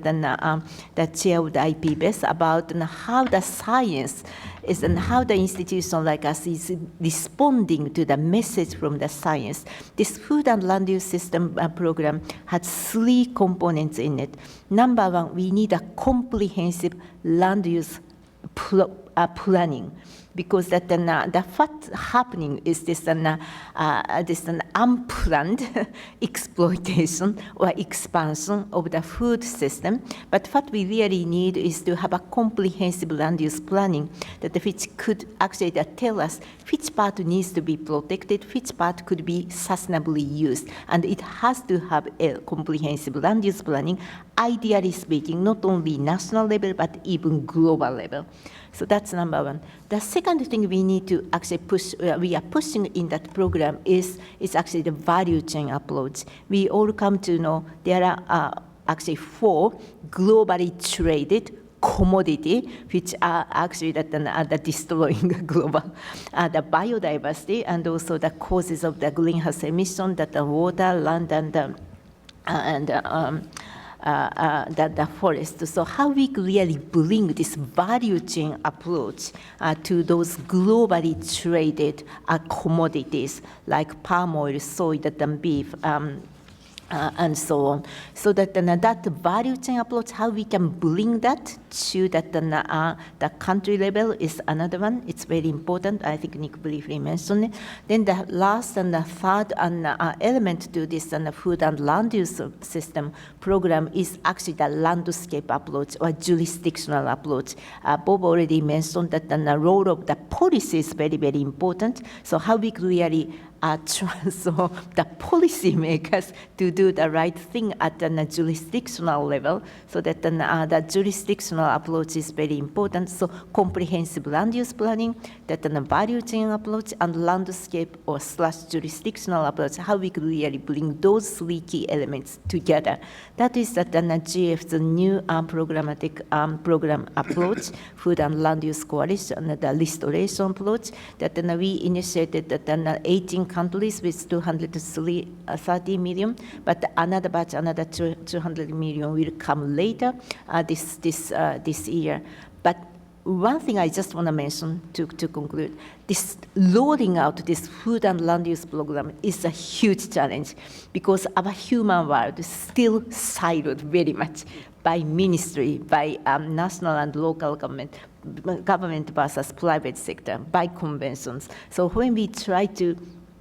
chair of the IPBES about how the science is and how the institution like us is responding to the message from the science. This food and land use system program had 3 components in it. Number one, we need a comprehensive land use planning, because the what's happening is this unplanned exploitation or expansion of the food system. But what we really need is to have a comprehensive land use planning that which could actually tell us which part needs to be protected, which part could be sustainably used. And it has to have a comprehensive land use planning, ideally speaking, not only national level, but even global level. So that's number one. The second thing we need to actually push, we are pushing in that program is actually the value chain approach. We all come to know there are actually 4 globally traded commodity, which are actually that destroying global the biodiversity and also the causes of the greenhouse emission, that the water, land, and the forest. So how we really bring this value chain approach to those globally traded commodities like palm oil, soy, and beef, and so on. So that that value chain approach, how we can bring that to that the country level is another one. It's very important. I think Nick briefly mentioned it. Then the last and the third element to this food and land use system program is actually the landscape approach or jurisdictional approach. Bob already mentioned that the role of the policy is very, very important. So how we really transform the policy makers to do the right thing at the jurisdictional level, so that the jurisdictional approach is very important. So comprehensive land use planning, that the value chain approach, and landscape or / jurisdictional approach, how we could really bring those three key elements together. That is that the GEF's new programmatic program approach, Food and Land Use Coalition, the restoration approach, that we initiated that 18 countries with 230 million, but another batch, another 200 million will come later this year. But one thing I just want to mention to conclude, this rolling out this food and land use program is a huge challenge because our human world is still siloed very much by ministry, by national and local government versus private sector, by conventions. So when we try to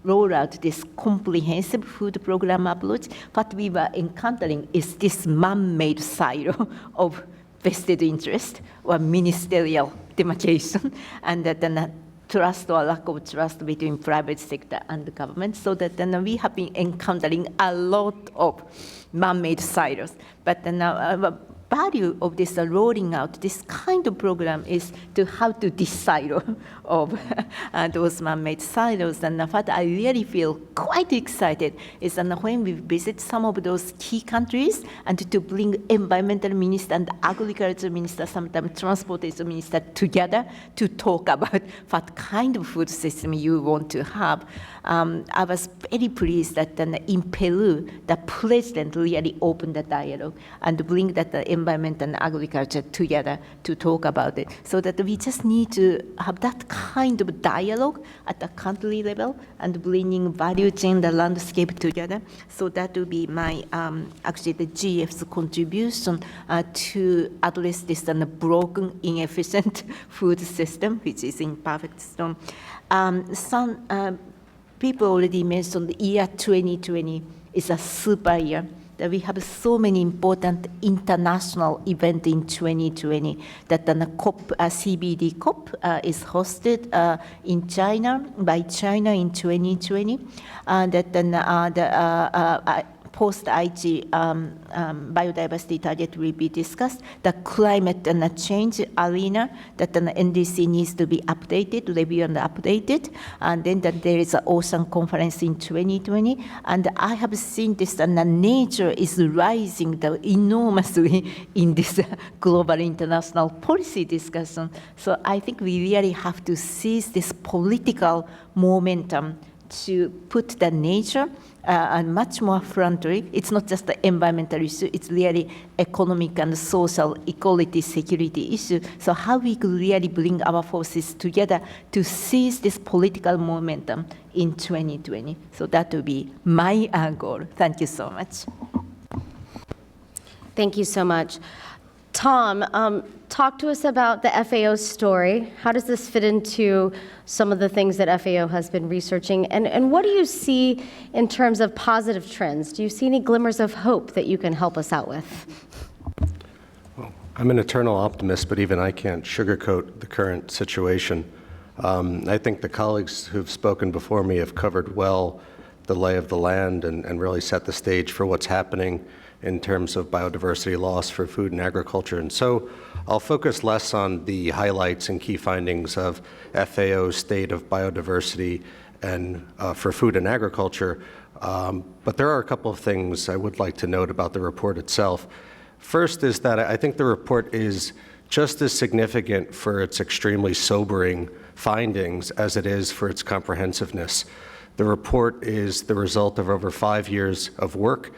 roll out this comprehensive food program approach, what we were encountering is this man-made silo of vested interest or ministerial demarcation, and that then trust or lack of trust between private sector and the government, so that then we have been encountering a lot of man-made silos. But then value of this rolling out this kind of program is to how to de-silo of those man-made silos. And what I really feel quite excited is when we visit some of those key countries and to bring environmental minister and agriculture minister, sometimes transportation minister together to talk about what kind of food system you want to have. I was very pleased that in Peru, the president really opened the dialogue and bring that environment and agriculture together to talk about it. So that we just need to have that kind of dialogue at the country level and bringing value chain, the landscape together. So that will be my, actually the GEF's contribution to address this broken, inefficient food system, which is in perfect storm. Some people already mentioned the year 2020 is a super year. That we have so many important international events in 2020. That the CBD COP is hosted in China, by China in 2020. That the post-IG biodiversity target will be discussed. The climate and the change arena, that the NDC needs to be updated, reviewed and updated. And then that there is an ocean conference in 2020. And I have seen this, and nature is rising enormously in this global international policy discussion. So I think we really have to seize this political momentum to put the nature and much more frontally. It's not just the environmental issue, it's really economic and social equality, security issue. So how we could really bring our forces together to seize this political momentum in 2020. So that will be my goal. Thank you so much. Thank you so much. Tom, talk to us about the FAO's story. How does this fit into some of the things that FAO has been researching? And what do you see in terms of positive trends? Do you see any glimmers of hope that you can help us out with? Well, I'm an eternal optimist, but even I can't sugarcoat the current situation. I think the colleagues who've spoken before me have covered well the lay of the land and really set the stage for what's happening in terms of biodiversity loss for food and agriculture. And so I'll focus less on the highlights and key findings of FAO's state of biodiversity and for food and agriculture, but there are a couple of things I would like to note about the report itself. First is that I think the report is just as significant for its extremely sobering findings as it is for its comprehensiveness. The report is the result of over 5 years of work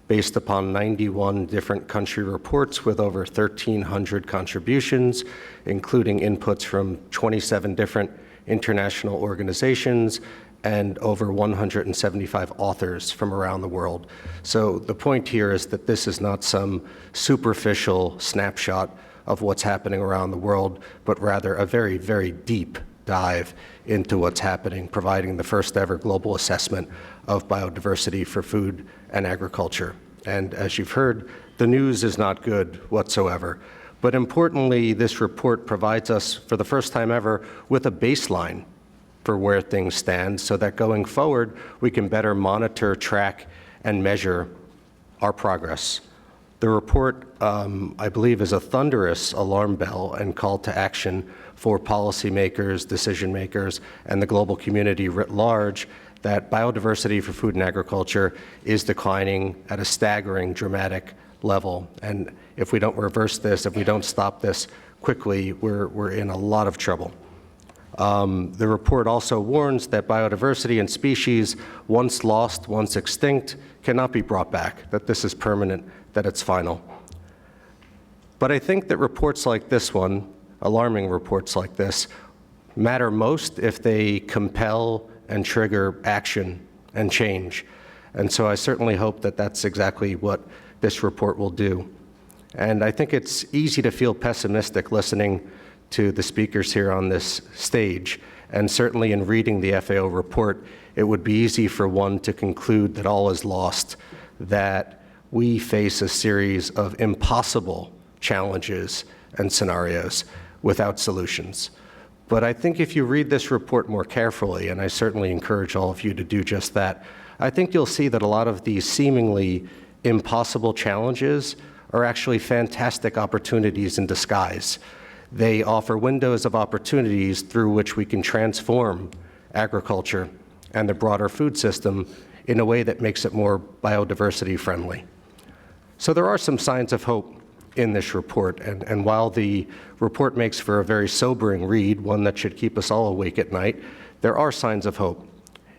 based upon 91 different country reports with over 1,300 contributions, including inputs from 27 different international organizations and over 175 authors from around the world. So the point here is that this is not some superficial snapshot of what's happening around the world, but rather a very, very deep dive into what's happening, providing the first ever global assessment of biodiversity for food and agriculture. And as you've heard, the news is not good whatsoever. But importantly, this report provides us, for the first time ever, with a baseline for where things stand so that going forward, we can better monitor, track, and measure our progress. The report, I believe, is a thunderous alarm bell and call to action for policymakers, decision makers, and the global community writ large that biodiversity for food and agriculture is declining at a staggering, dramatic level. And if we don't reverse this, if we don't stop this quickly, we're in a lot of trouble. The report also warns that biodiversity and species, once lost, once extinct, cannot be brought back, that this is permanent, that it's final. But I think that reports like this one, alarming reports like this, matter most if they compel and trigger action and change. And so I certainly hope that that's exactly what this report will do. And I think it's easy to feel pessimistic listening to the speakers here on this stage. And certainly in reading the FAO report, it would be easy for one to conclude that all is lost, that we face a series of impossible challenges and scenarios without solutions. But I think if you read this report more carefully, and I certainly encourage all of you to do just that, I think you'll see that a lot of these seemingly impossible challenges are actually fantastic opportunities in disguise. They offer windows of opportunities through which we can transform agriculture and the broader food system in a way that makes it more biodiversity friendly. So there are some signs of hope in this report, and while the report makes for a very sobering read, one that should keep us all awake at night, there are signs of hope.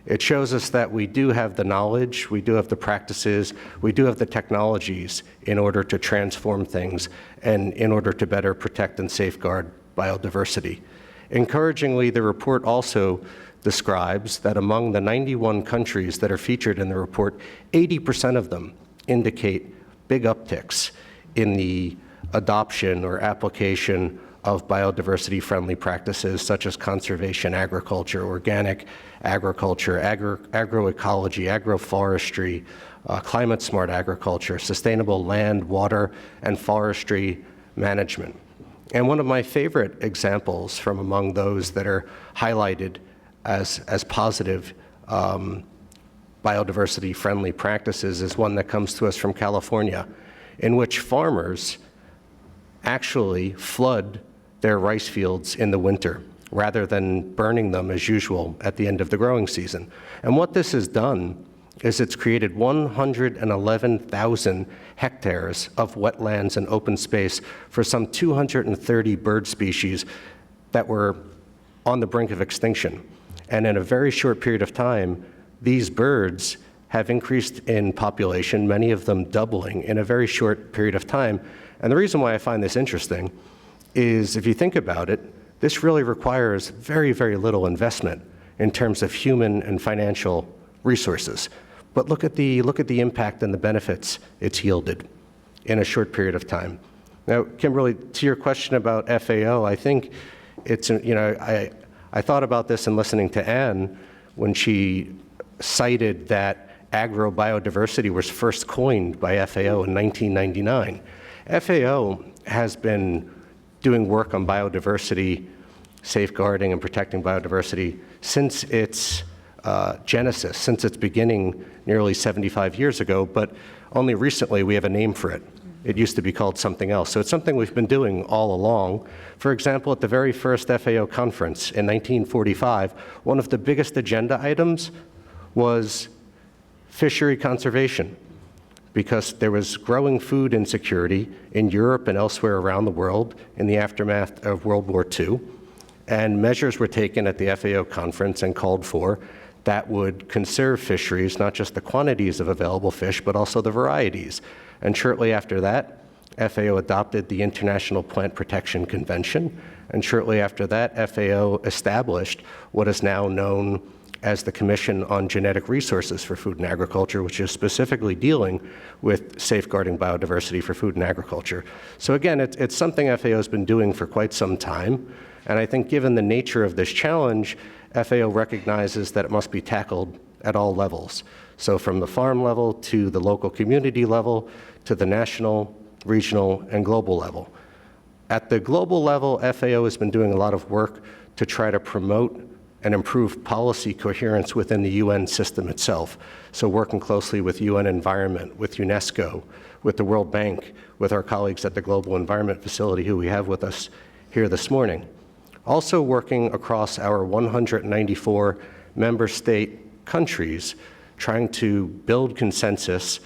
It shows us that we do have the knowledge, we do have the practices, we do have the technologies in order to transform things and in order to better protect and safeguard biodiversity. Encouragingly, the report also describes that among the 91 countries that are featured in the report, 80% of them indicate big upticks in the adoption or application of biodiversity-friendly practices such as conservation agriculture, organic agriculture, agroecology, agroforestry, climate-smart agriculture, sustainable land, water, and forestry management. And one of my favorite examples from among those that are highlighted as positive biodiversity-friendly practices is one that comes to us from California, in which farmers actually flood their rice fields in the winter rather than burning them as usual at the end of the growing season. And what this has done is it's created 111,000 hectares of wetlands and open space for some 230 bird species that were on the brink of extinction. And in a very short period of time, these birds have increased in population, many of them doubling in a very short period of time. And the reason why I find this interesting is if you think about it, this really requires very, very little investment in terms of human and financial resources. But look at the impact and the benefits it's yielded in a short period of time. Now, Kimberly, to your question about FAO, I think it's, I thought about this in listening to Anne when she cited that agrobiodiversity was first coined by FAO in 1999. FAO has been doing work on biodiversity, safeguarding and protecting biodiversity since its genesis, since its beginning nearly 75 years ago, but only recently we have a name for it. It used to be called something else. So it's something we've been doing all along. For example, at the very first FAO conference in 1945, one of the biggest agenda items was fishery conservation, because there was growing food insecurity in Europe and elsewhere around the world in the aftermath of World War II. And measures were taken at the FAO conference and called for that would conserve fisheries, not just the quantities of available fish, but also the varieties. And shortly after that, FAO adopted the International Plant Protection Convention. And shortly after that, FAO established what is now known as the Commission on Genetic Resources for Food and Agriculture, which is specifically dealing with safeguarding biodiversity for food and agriculture. So again, it's something FAO has been doing for quite some time, and I think given the nature of this challenge, FAO recognizes that it must be tackled at all levels. So from the farm level to the local community level to the national, regional, and global level. At the global level, FAO has been doing a lot of work to try to promote and improve policy coherence within the UN system itself. So working closely with UN Environment, with UNESCO, with the World Bank, with our colleagues at the Global Environment Facility who we have with us here this morning. Also working across our 194 member state countries, trying to build consensus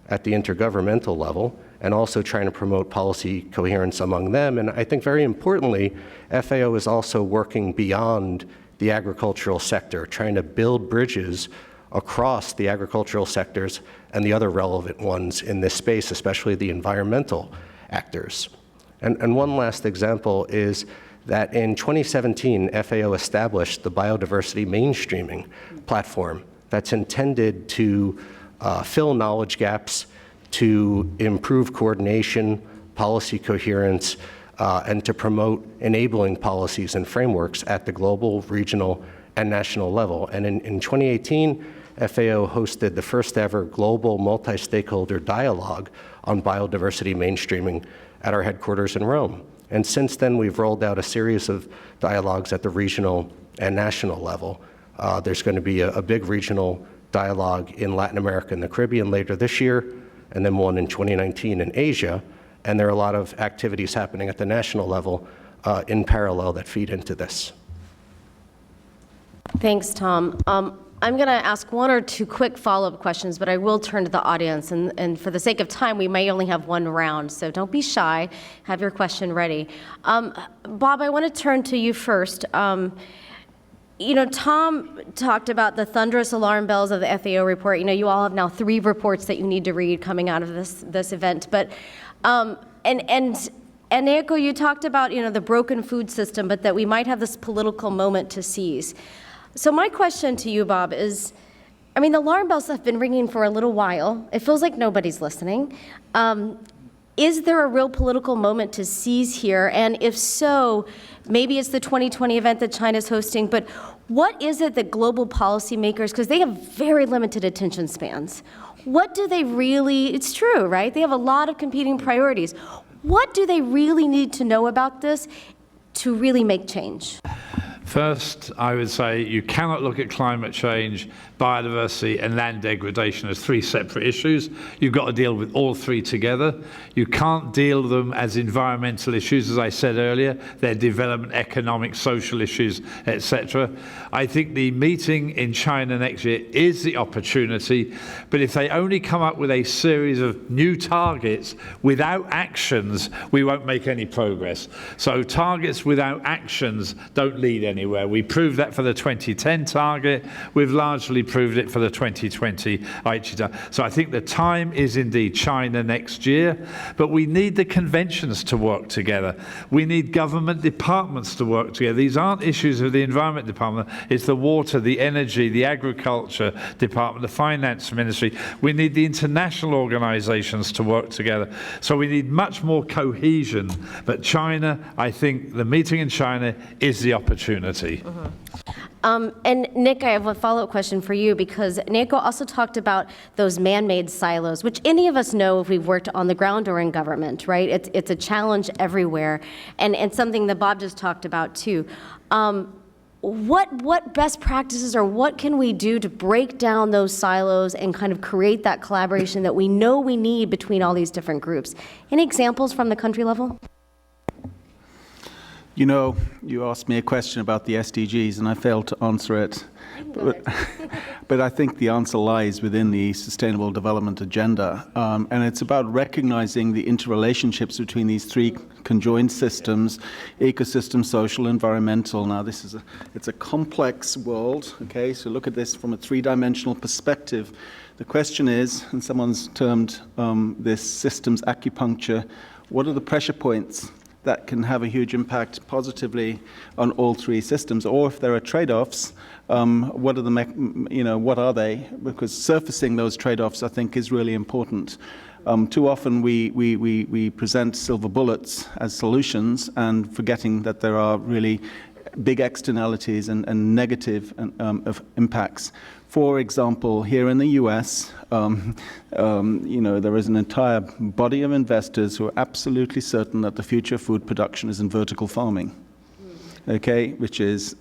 at the intergovernmental level, and also trying to promote policy coherence among them. And I think very importantly, FAO is also working beyond the agricultural sector, trying to build bridges across the agricultural sectors and the other relevant ones in this space, especially the environmental actors. And one last example is that in 2017, FAO established the Biodiversity Mainstreaming Platform that's intended to fill knowledge gaps, to improve coordination, policy coherence, and to promote enabling policies and frameworks at the global, regional, and national level. And in 2018, FAO hosted the first ever global multi-stakeholder dialogue on biodiversity mainstreaming at our headquarters in Rome. And since then, we've rolled out a series of dialogues at the regional and national level. There's going to be a big regional dialogue in Latin America and the Caribbean later this year, and then one in 2019 in Asia. And there are a lot of activities happening at the national level in parallel that feed into this. Thanks, Tom. I'm going to ask one or two quick follow-up questions, but I will turn to the audience. And for the sake of time, we may only have one round, so don't be shy. Have your question ready. Bob, I want to turn to you first. You know, Tom talked about the thunderous alarm bells of the FAO report. You know, you all have now 3 reports that you need to read coming out of this event. But and Naoko, you talked about, you know, the broken food system, but that we might have this political moment to seize. So my question to you, Bob, is, I mean, the alarm bells have been ringing for a little while. It feels like nobody's listening. Is there a real political moment to seize here? And if so, maybe it's the 2020 event that China's hosting, but what is it that global policymakers, because they have very limited attention spans, what do they really, it's true, right? They have a lot of competing priorities. What do they really need to know about this to really make change? First, I would say you cannot look at climate change, biodiversity, and land degradation as 3 separate issues. You've got to deal with all 3 together. You can't deal with them as environmental issues, as I said earlier. They're development, economic, social issues, etc. I think the meeting in China next year is the opportunity, but if they only come up with a series of new targets without actions, we won't make any progress. So targets without actions don't lead anywhere. We proved that for the 2010 target. We've largely proved it for the 2020 Aichi. So I think the time is indeed China next year, but we need the conventions to work together. We need government departments to work together. These aren't issues of the Environment Department. It's the water, the energy, the agriculture department, the finance ministry. We need the international organizations to work together. So we need much more cohesion. But China, I think the meeting in China is the opportunity. And Nick, I have a follow-up question for you, because Naoko also talked about those man-made silos, which any of us know if we've worked on the ground or in government, right? It's a challenge everywhere, and something that Bob just talked about too. What best practices, or what can we do to break down those silos and kind of create that collaboration that we know we need between all these different groups? Any examples from the country level? You know, you asked me a question about the SDGs, and I failed to answer it. But I think the answer lies within the Sustainable Development Agenda, and it's about recognizing the interrelationships between these 3 conjoined systems: ecosystem, social, environmental. Now, it's a complex world. Okay, so look at this from a 3-dimensional perspective. The question is, and someone's termed this systems acupuncture, what are the pressure points that can have a huge impact positively on all three systems, or if there are trade-offs, what are they? Because surfacing those trade-offs, I think, is really important. Too often we present silver bullets as solutions and forgetting that there are really big externalities and negative of impacts. For example, here in the US, there is an entire body of investors who are absolutely certain that the future of food production is in vertical farming. Okay, which is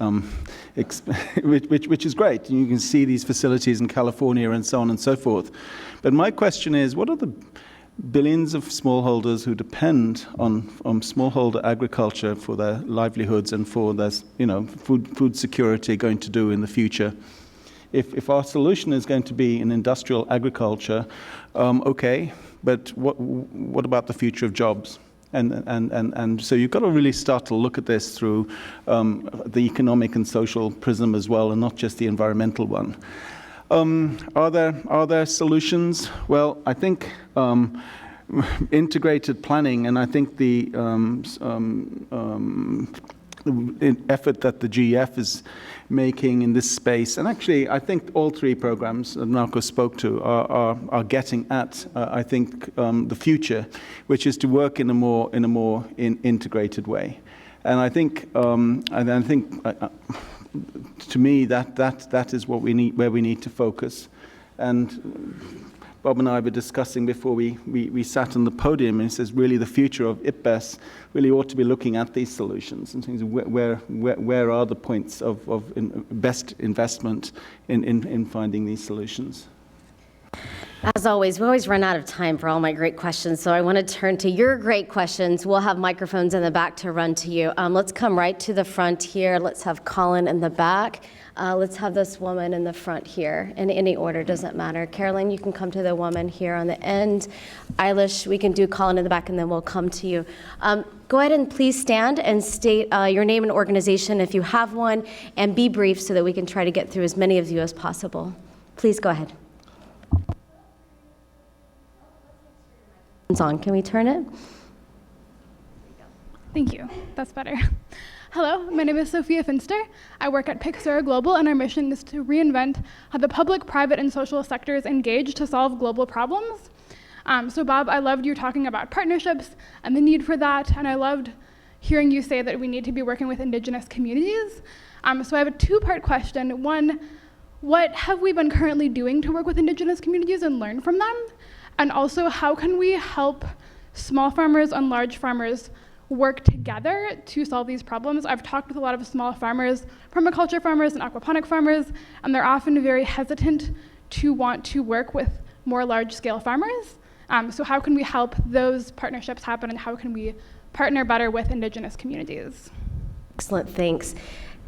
which is great. You can see these facilities in California and so on and so forth. But my question is, what are the billions of smallholders who depend on smallholder agriculture for their livelihoods and for their food security going to do in the future? If our solution is going to be in industrial agriculture, okay, but what about the future of jobs? And so you've got to really start to look at this through the economic and social prism as well, and not just the environmental one. Are there solutions? Well, I think integrated planning, and I think the effort that the GEF is making in this space, and actually I think all three programs that Marco spoke to are getting at I think the future, which is to work in a more integrated way. And I think to me that is what we need, where we need to focus. And Bob and I were discussing before we sat on the podium, and he says really the future of IPBES really ought to be looking at these solutions and things. Where are the points of best investment in finding these solutions? As always, we always run out of time for all my great questions, so I want to turn to your great questions. We'll have microphones in the back to run to you. Let's come right to the front here. Let's have Colin in the back. Let's have this woman in the front here. In any order, doesn't matter. Caroline, you can come to the woman here on the end. Eilish, we can do Colin in the back, and then we'll come to you. Go ahead and please stand and state your name and organization if you have one, and be brief so that we can try to get through as many of you as possible. Please go ahead. It's on. Can we turn it? Thank you. That's better. Hello, my name is Sophia Finster. I work at Pixar Global, and our mission is to reinvent how the public, private, and social sectors engage to solve global problems. So Bob, I loved you talking about partnerships and the need for that, and I loved hearing you say that we need to be working with Indigenous communities. So I have a two-part question. One, what have we been currently doing to work with Indigenous communities and learn from them? And also, how can we help small farmers and large farmers work together to solve these problems? I've talked with a lot of small farmers, permaculture farmers and aquaponic farmers, and they're often very hesitant to want to work with more large-scale farmers. So how can we help those partnerships happen, and how can we partner better with Indigenous communities? Excellent, thanks.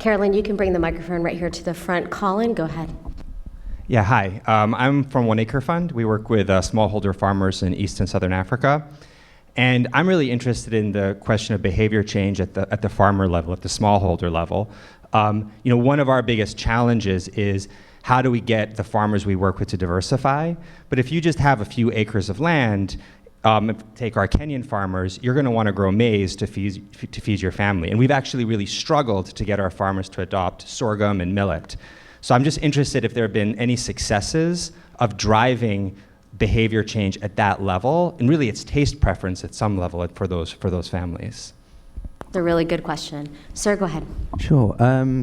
Caroline, you can bring the microphone right here to the front. Colin, go ahead. Yeah, hi. I'm from One Acre Fund. We work with smallholder farmers in East and Southern Africa. And I'm really interested in the question of behavior change at the farmer level, at the smallholder level. One of our biggest challenges is how do we get the farmers we work with to diversify? But if you just have a few acres of land, take our Kenyan farmers, you're going to want to grow maize to feed your family. And we've actually really struggled to get our farmers to adopt sorghum and millet. So I'm just interested if there have been any successes of driving behavior change at that level, and really it's taste preference at some level for those families. It's a really good question. Sir, go ahead. Sure.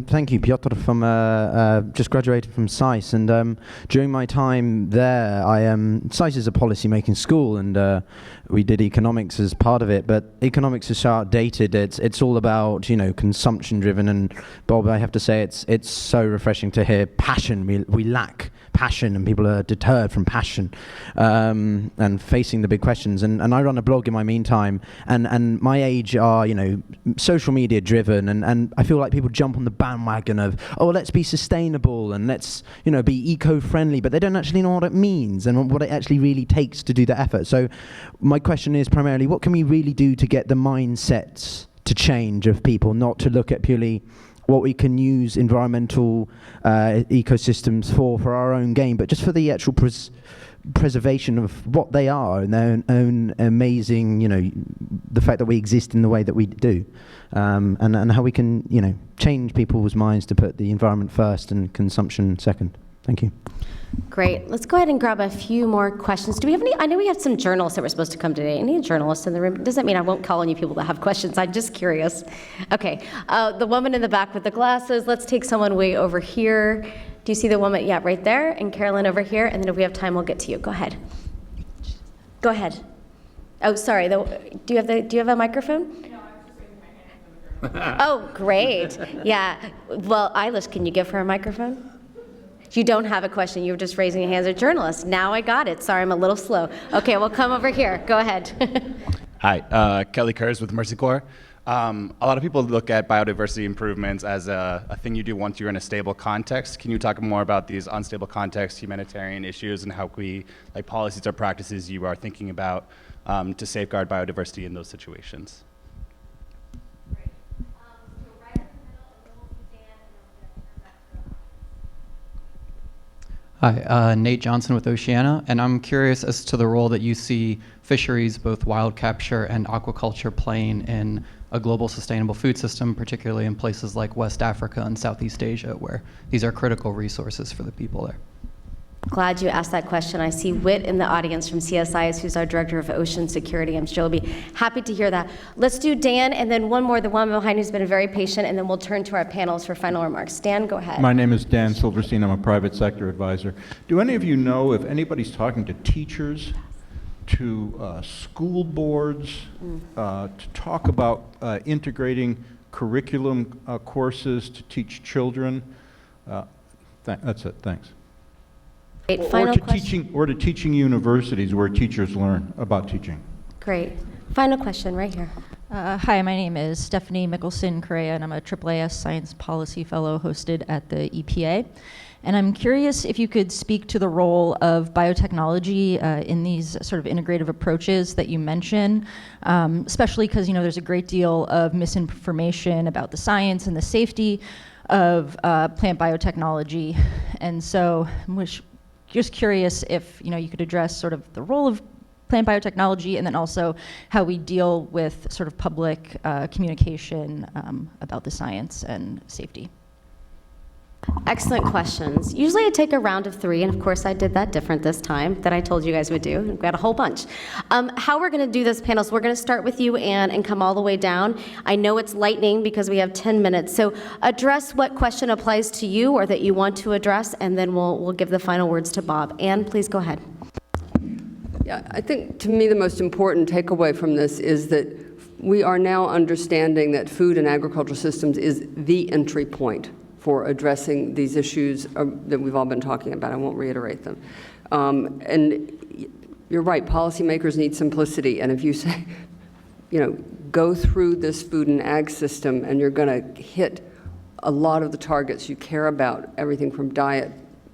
Thank you. Piotr from just graduated from SAIS, and during my time there, SAIS is a policy-making school, and we did economics as part of it. But economics is so outdated. It's all about consumption-driven. And Bob, I have to say, it's so refreshing to hear passion. We lack passion, and people are deterred from passion and facing the big questions. And I run a blog in my meantime, and my age are social media driven, and I feel like people jump on the bandwagon of, oh, let's be sustainable and let's be eco-friendly, but they don't actually know what it means and what it actually really takes to do the effort. So my question is primarily, what can we really do to get the mindsets to change of people, not to look at purely what we can use environmental ecosystems for our own gain, but just for the actual preservation of what they are and their own amazing, the fact that we exist in the way that we do, and how we can, change people's minds to put the environment first and consumption second. Thank you. Great. Let's go ahead and grab a few more questions. Do we have any? I know we have some journalists that were supposed to come today. Any journalists in the room? Doesn't mean I won't call on you people that have questions. I'm just curious. Okay. The woman in the back with the glasses. Let's take someone way over here. Do you see the woman? Yeah, right there. And Carolyn over here. And then if we have time, we'll get to you. Go ahead. Go ahead. Oh, sorry. Do you have a microphone? No, I was just raising my hand. Oh, great. Yeah. Well, Eilish, can you give her a microphone? You don't have a question. You were just raising your hands as a journalist. Now I got it. Sorry, I'm a little slow. Okay, well, come over here. Go ahead. Hi, Kelly Kurz with Mercy Corps. A lot of people look at biodiversity improvements as a thing you do once you're in a stable context. Can you talk more about these unstable contexts, humanitarian issues, and how policies or practices you are thinking about to safeguard biodiversity in those situations? Hi, Nate Johnson with Oceana, and I'm curious as to the role that you see fisheries, both wild capture and aquaculture, playing in a global sustainable food system, particularly in places like West Africa and Southeast Asia, where these are critical resources for the people there. Glad you asked that question. I see Whit in the audience from CSIS, who's our Director of Ocean Security. I'm sure he'll be happy to hear that. Let's do Dan, and then one more, the one behind who's been very patient, and then we'll turn to our panelists for final remarks. Dan, go ahead. My name is Dan Silverstein. I'm a private sector advisor. Do any of you know if anybody's talking to teachers, to school boards, to talk about integrating curriculum courses to teach children? That's it. Thanks. Or to teaching universities where teachers learn about teaching. Great. Final question right here. Hi, my name is Stephanie Mickelson-Correa, and I'm a AAAS Science Policy Fellow hosted at the EPA. And I'm curious if you could speak to the role of biotechnology in these sort of integrative approaches that you mention, especially because there's a great deal of misinformation about the science and the safety of plant biotechnology. And so I'm just curious if you could address sort of the role of plant biotechnology and then also how we deal with sort of public communication about the science and safety. Excellent questions. Usually I take a round of 3, and of course I did that different this time that I told you guys would do. We've got a whole bunch. How we're going to do this, panels, we're going to start with you, Anne, and come all the way down. I know it's lightning because we have 10 minutes, so address what question applies to you or that you want to address, and then we'll give the final words to Bob. Anne, please go ahead. Yeah, I think to me the most important takeaway from this is that we are now understanding that food and agricultural systems is the entry point for addressing these issues that we've all been talking about. I won't reiterate them. And you're right, policymakers need simplicity. And if you say, go through this food and ag system and you're going to hit a lot of the targets you care about, everything from diet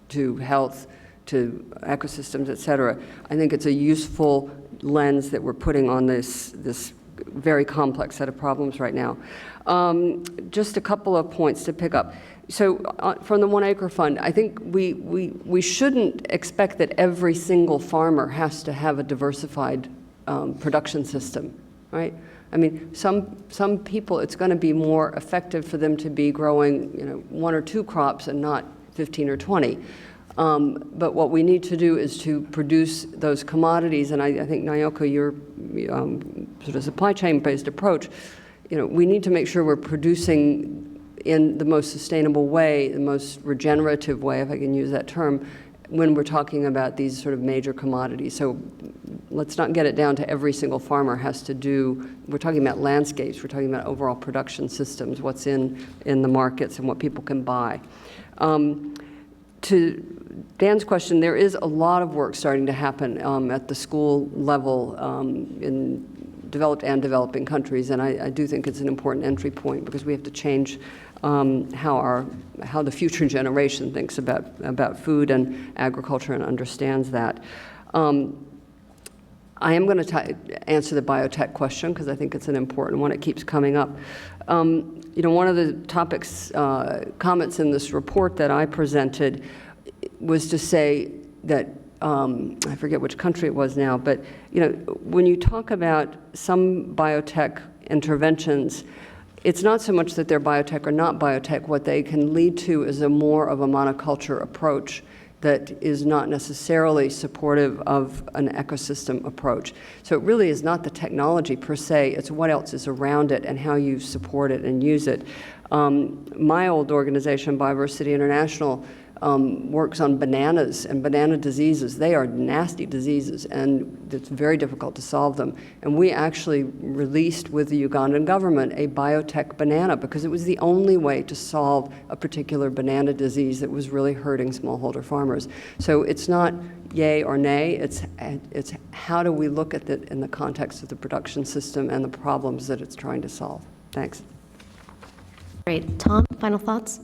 to health to ecosystems, et cetera, I think it's a useful lens that we're putting on this very complex set of problems right now. Just a couple of points to pick up. So from the 1 Acre Fund, I think we shouldn't expect that every single farmer has to have a diversified production system, right? I mean, some people, it's going to be more effective for them to be growing 1 or 2 crops and not 15 or 20. But what we need to do is to produce those commodities, and I think, Naoko, your sort of supply chain-based approach, we need to make sure we're producing in the most sustainable way, the most regenerative way, if I can use that term, when we're talking about these sort of major commodities. So let's not get it down to every single farmer has to do, we're talking about landscapes, we're talking about overall production systems, what's in the markets and what people can buy. To Dan's question, there is a lot of work starting to happen at the school level in developed and developing countries, and I do think it's an important entry point because we have to change how the future generation thinks about food and agriculture and understands that. I am going to answer the biotech question because I think it's an important one. It keeps coming up. One of the topics, comments in this report that I presented was to say that I forget which country it was now, but when you talk about some biotech interventions, it's not so much that they're biotech or not biotech. What they can lead to is more of a monoculture approach that is not necessarily supportive of an ecosystem approach. So it really is not the technology per se, it's what else is around it and how you support it and use it. My old organization, Biodiversity International, works on bananas and banana diseases. They are nasty diseases, and it's very difficult to solve them. And we actually released with the Ugandan government a biotech banana because it was the only way to solve a particular banana disease that was really hurting smallholder farmers. So it's not yay or nay, it's how do we look at it in the context of the production system and the problems that it's trying to solve. Thanks. Great. Tom, final thoughts?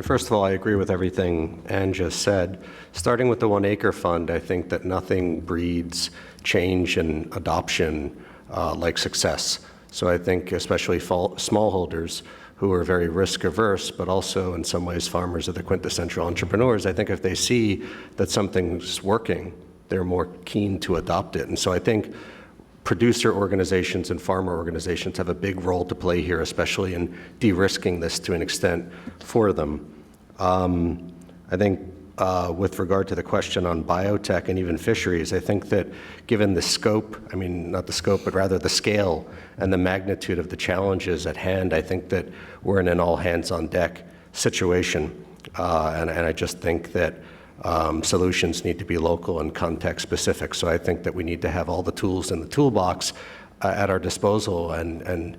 First of all, I agree with everything Anne just said. Starting with the 1 Acre Fund, I think that nothing breeds change and adoption like success. So I think especially smallholders who are very risk averse, but also in some ways farmers are the quintessential entrepreneurs. I think if they see that something's working, they're more keen to adopt it. And so I think producer organizations and farmer organizations have a big role to play here, especially in de-risking this to an extent for them. I think with regard to the question on biotech and even fisheries, I think that given the scope, I mean, not the scope, but rather the scale and the magnitude of the challenges at hand, I think that we're in an all-hands-on-deck situation. And I just think that solutions need to be local and context-specific. So I think that we need to have all the tools in the toolbox at our disposal and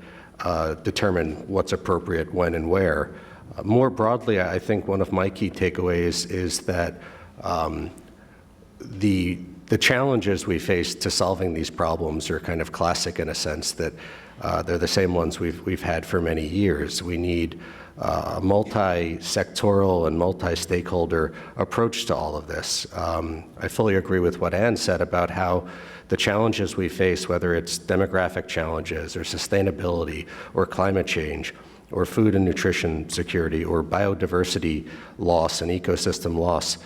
determine what's appropriate when and where. More broadly, I think one of my key takeaways is that the challenges we face to solving these problems are kind of classic in a sense that they're the same ones we've had for many years. We need a multi-sectoral and multi-stakeholder approach to all of this. I fully agree with what Anne said about how the challenges we face, whether it's demographic challenges or sustainability or climate change or food and nutrition security or biodiversity loss and ecosystem loss,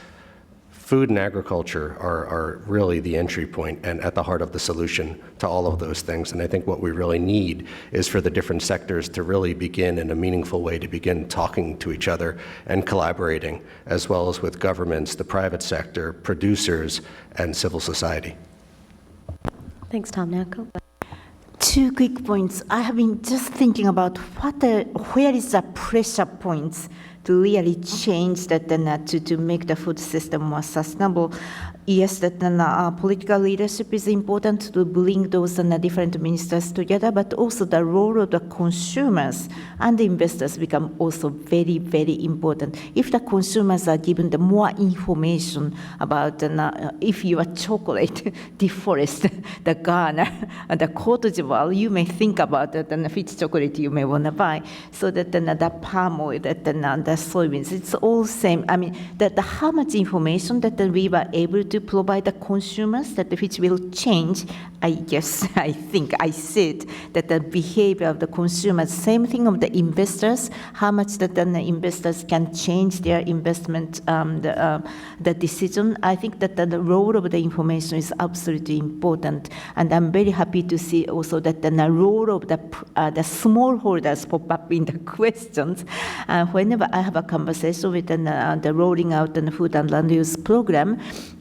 food and agriculture are really the entry point and at the heart of the solution to all of those things. And I think what we really need is for the different sectors to really begin in a meaningful way to begin talking to each other and collaborating, as well as with governments, the private sector, producers, and civil society. Thanks, Tom. Nako? 2 quick points. I have been just thinking about where is the pressure points to really change that to make the food system more sustainable. Yes, that political leadership is important to bring those different ministers together, but also the role of the consumers and the investors become also very, very important. If the consumers are given the more information about if your chocolate deforest the Ghana and the Cote d'Ivoire, you may think about which chocolate you may want to buy. So that the palm oil, that the soybeans, it's all same. I mean, that how much information that we were able to provide the consumers that which will change, I think I said that the behavior of the consumers, same thing of the investors, how much that the investors can change their investment, the decision. I think that the role of the information is absolutely important. And I'm very happy to see also that the role of the smallholders pop up in the questions. Whenever I have a conversation with the rolling out the food and land use program,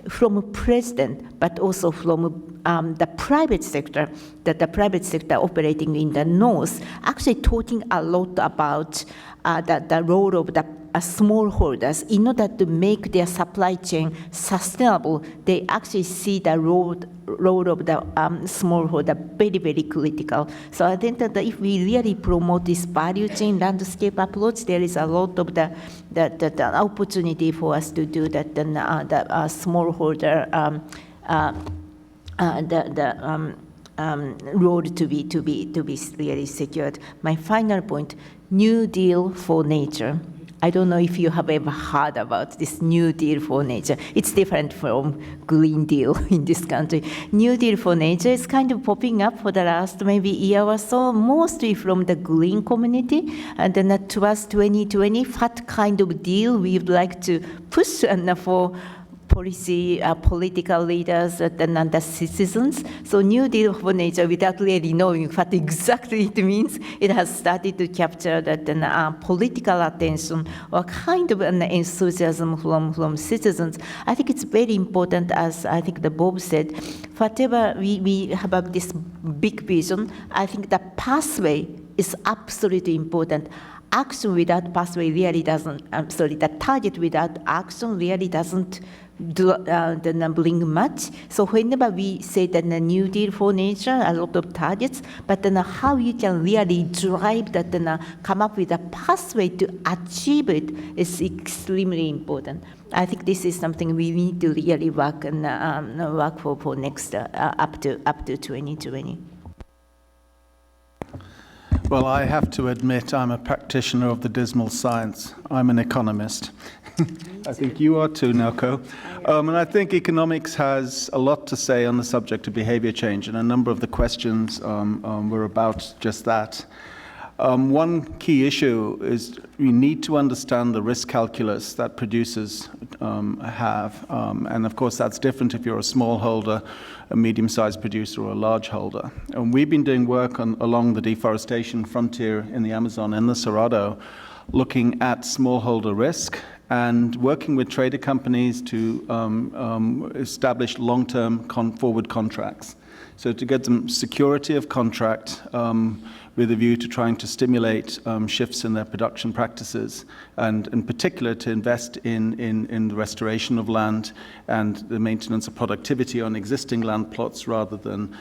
from president, but also from the private sector, that the private sector operating in the north, actually talking a lot about the role of the smallholders in order to make their supply chain sustainable. They actually see the role of the smallholder very, very critical. So I think that if we really promote this value chain landscape approach, there is a lot of the opportunity for us to do that. The smallholder road to be really secured. My final point: New Deal for nature. I don't know if you have ever heard about this New Deal for Nature. It's different from Green Deal in this country. New Deal for Nature is kind of popping up for the last maybe year or so, mostly from the green community. And then towards 2020, what kind of deal we would like to push for policy, political leaders, and the citizens. So New Deal for Nature, without really knowing what exactly it means, it has started to capture that political attention or kind of an enthusiasm from citizens. I think it's very important, as I think the Bob said, whatever we have this big vision, I think the pathway is absolutely important. Action without pathway really doesn't, the target without action really doesn't bring much. So whenever we say that the New Deal for Nature, a lot of targets, but then how you can really drive that and come up with a pathway to achieve it is extremely important. I think this is something we need to really work and work for next up to 2020. Well, I have to admit I'm a practitioner of the dismal science. I'm an economist. I think you are too, Naoko. And I think economics has a lot to say on the subject of behavior change, and a number of the questions were about just that. One key issue is we need to understand the risk calculus that producers have. And of course, that's different if you're a smallholder, a medium-sized producer, or a large holder. And we've been doing work along the deforestation frontier in the Amazon and the Cerrado, looking at smallholder risk and working with trader companies to establish long-term forward contracts. So to get them security of contract with a view to trying to stimulate shifts in their production practices, and in particular to invest in the restoration of land and the maintenance of productivity on existing land plots rather than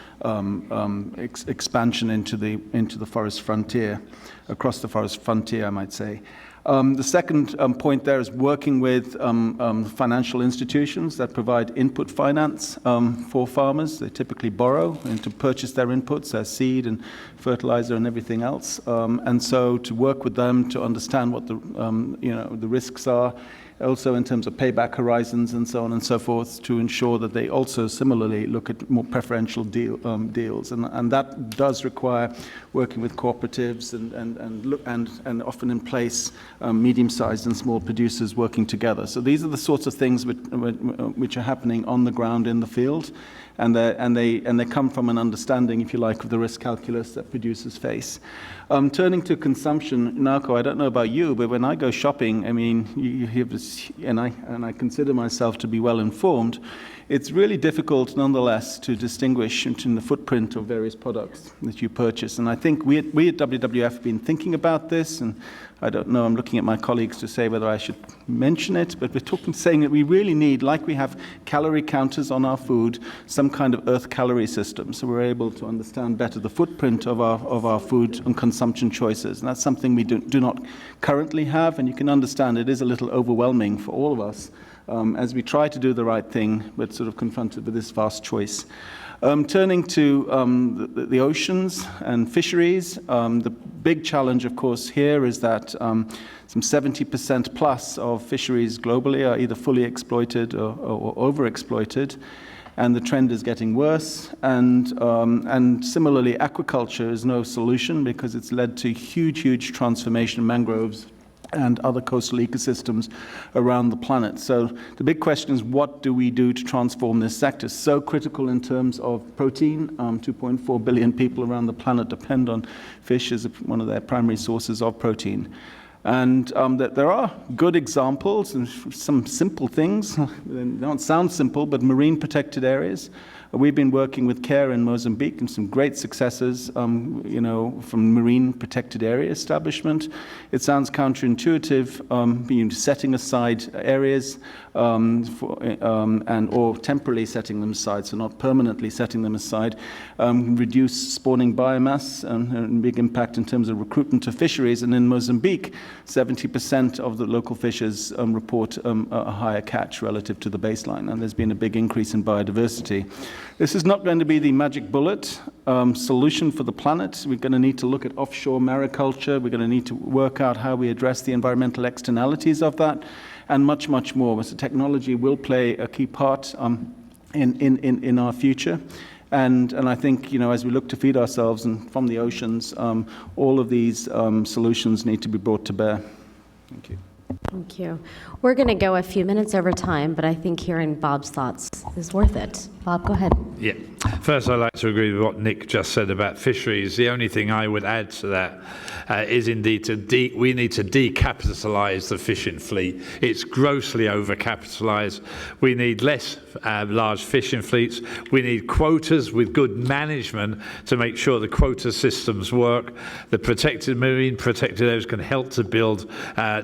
expansion into the forest frontier, across the forest frontier, I might say. The second point there is working with financial institutions that provide input finance for farmers. They typically borrow and to purchase their inputs, their seed and fertilizer and everything else. And so to work with them to understand what the risks are, also in terms of payback horizons and so on and so forth, to ensure that they also similarly look at more preferential deals. And that does require working with cooperatives and often in place medium-sized and small producers working together. So these are the sorts of things which are happening on the ground in the field. And they come from an understanding, if you like, of the risk calculus that producers face. Turning to consumption, Naoko, I don't know about you, but when I go shopping, I mean, you hear this, and I consider myself to be well informed. It's really difficult, nonetheless, to distinguish between the footprint of various products that you purchase. And I think we at WWF have been thinking about this, and I don't know, I'm looking at my colleagues to say whether I should mention it, but we're saying that we really need, like we have calorie counters on our food, some kind of earth calorie system, so we're able to understand better the footprint of our food and consumption choices. And that's something we do not currently have, and you can understand it is a little overwhelming for all of us as we try to do the right thing, but sort of confronted with this vast choice. Turning to the oceans and fisheries, the big challenge, of course, here is that some 70% plus of fisheries globally are either fully exploited or overexploited, and the trend is getting worse. And similarly, aquaculture is no solution because it's led to huge transformation of mangroves and other coastal ecosystems around the planet. So the big question is, what do we do to transform this sector? So critical in terms of protein. 2.4 billion people around the planet depend on fish as one of their primary sources of protein. And that there are good examples and some simple things. They don't sound simple, but marine protected areas. We've been working with CARE in Mozambique and some great successes, from marine protected area establishment. It sounds counterintuitive, setting aside areas or temporarily setting them aside, so not permanently setting them aside, reduce spawning biomass and big impact in terms of recruitment to fisheries. And in Mozambique, 70% of the local fishers report a higher catch relative to the baseline, and there's been a big increase in biodiversity. This is not going to be the magic bullet solution for the planet. We're going to need to look at offshore mariculture. We're going to need to work out how we address the environmental externalities of that, and much, much more. So technology will play a key part in our future. And I think, as we look to feed ourselves and from the oceans, all of these solutions need to be brought to bear. Thank you. Thank you. We're going to go a few minutes over time, but I think hearing Bob's thoughts is worth it. Bob, go ahead. Yeah. First, I'd like to agree with what Nick just said about fisheries. The only thing I would add to that is indeed we need to decapitalise the fishing fleet. It's grossly overcapitalised. We need less large fishing fleets. We need quotas with good management to make sure the quota systems work. The marine protected areas can help to build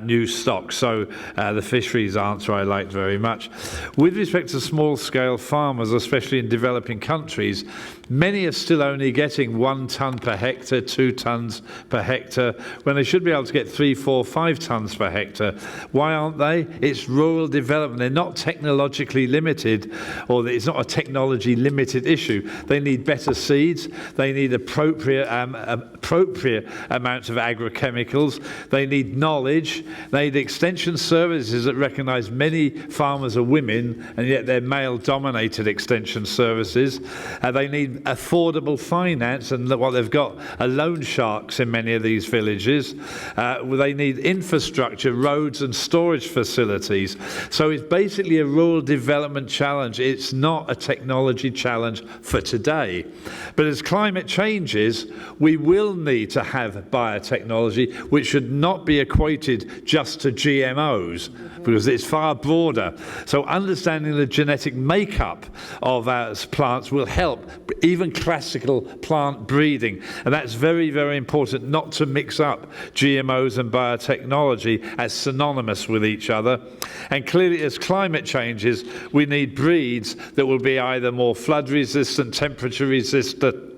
new stock. So the fisheries answer I liked very much. With respect to small-scale farmers, especially in developing countries, many are still only getting 1 tonne per hectare, 2 tonnes per hectare, when they should be able to get 3, 4, 5 tonnes per hectare. Why aren't they? It's rural development. They're not technologically limited, or it's not a technology limited issue. They need better seeds. They need appropriate amounts of agrochemicals. They need knowledge. They need extension services that recognise many farmers are women, and yet they're male-dominated extension services. They need affordable finance, and what they've got are loan sharks in many of these villages. They need infrastructure, roads and storage facilities. So it's basically a rural development challenge. It's not a technology challenge for today. But as climate changes, we will need to have biotechnology, which should not be equated just to GMOs, because it's far broader. So understanding the genetic makeup of our plants will help, even classical plant breeding. And that's very, very important, not to mix up GMOs and biotechnology as synonymous with each other. And clearly, as climate changes, we need breeds that will be either more flood resistant, temperature resistant,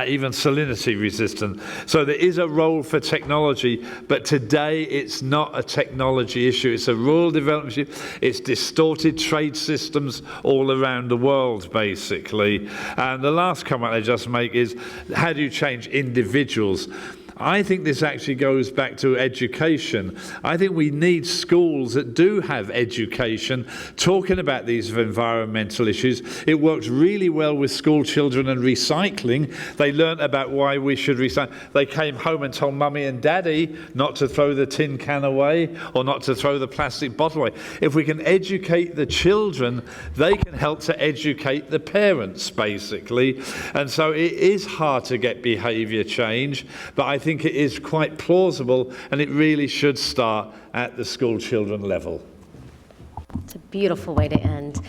even salinity resistant. So there is a role for technology, but today it's not a technology issue. It's a rural development issue. It's distorted trade systems all around the world, basically. And the last comment I just make is, how do you change individuals? I think this actually goes back to education. I think we need schools that do have education talking about these environmental issues. It works really well with school children and recycling. They learnt about why we should recycle. They came home and told mummy and daddy not to throw the tin can away or not to throw the plastic bottle away. If we can educate the children, they can help to educate the parents, basically. And so it is hard to get behaviour change, but I think it is quite plausible, and it really should start at the school children level. It's a beautiful way to end.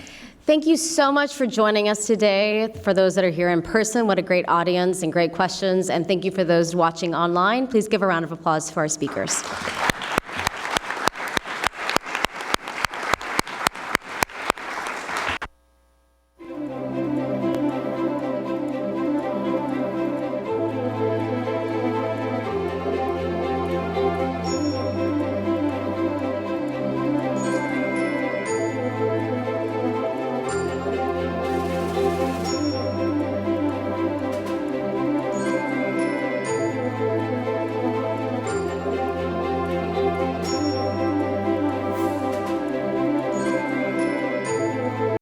Thank you so much for joining us today. For those that are here in person, what a great audience and great questions. And thank you for those watching online. Please give a round of applause for our speakers.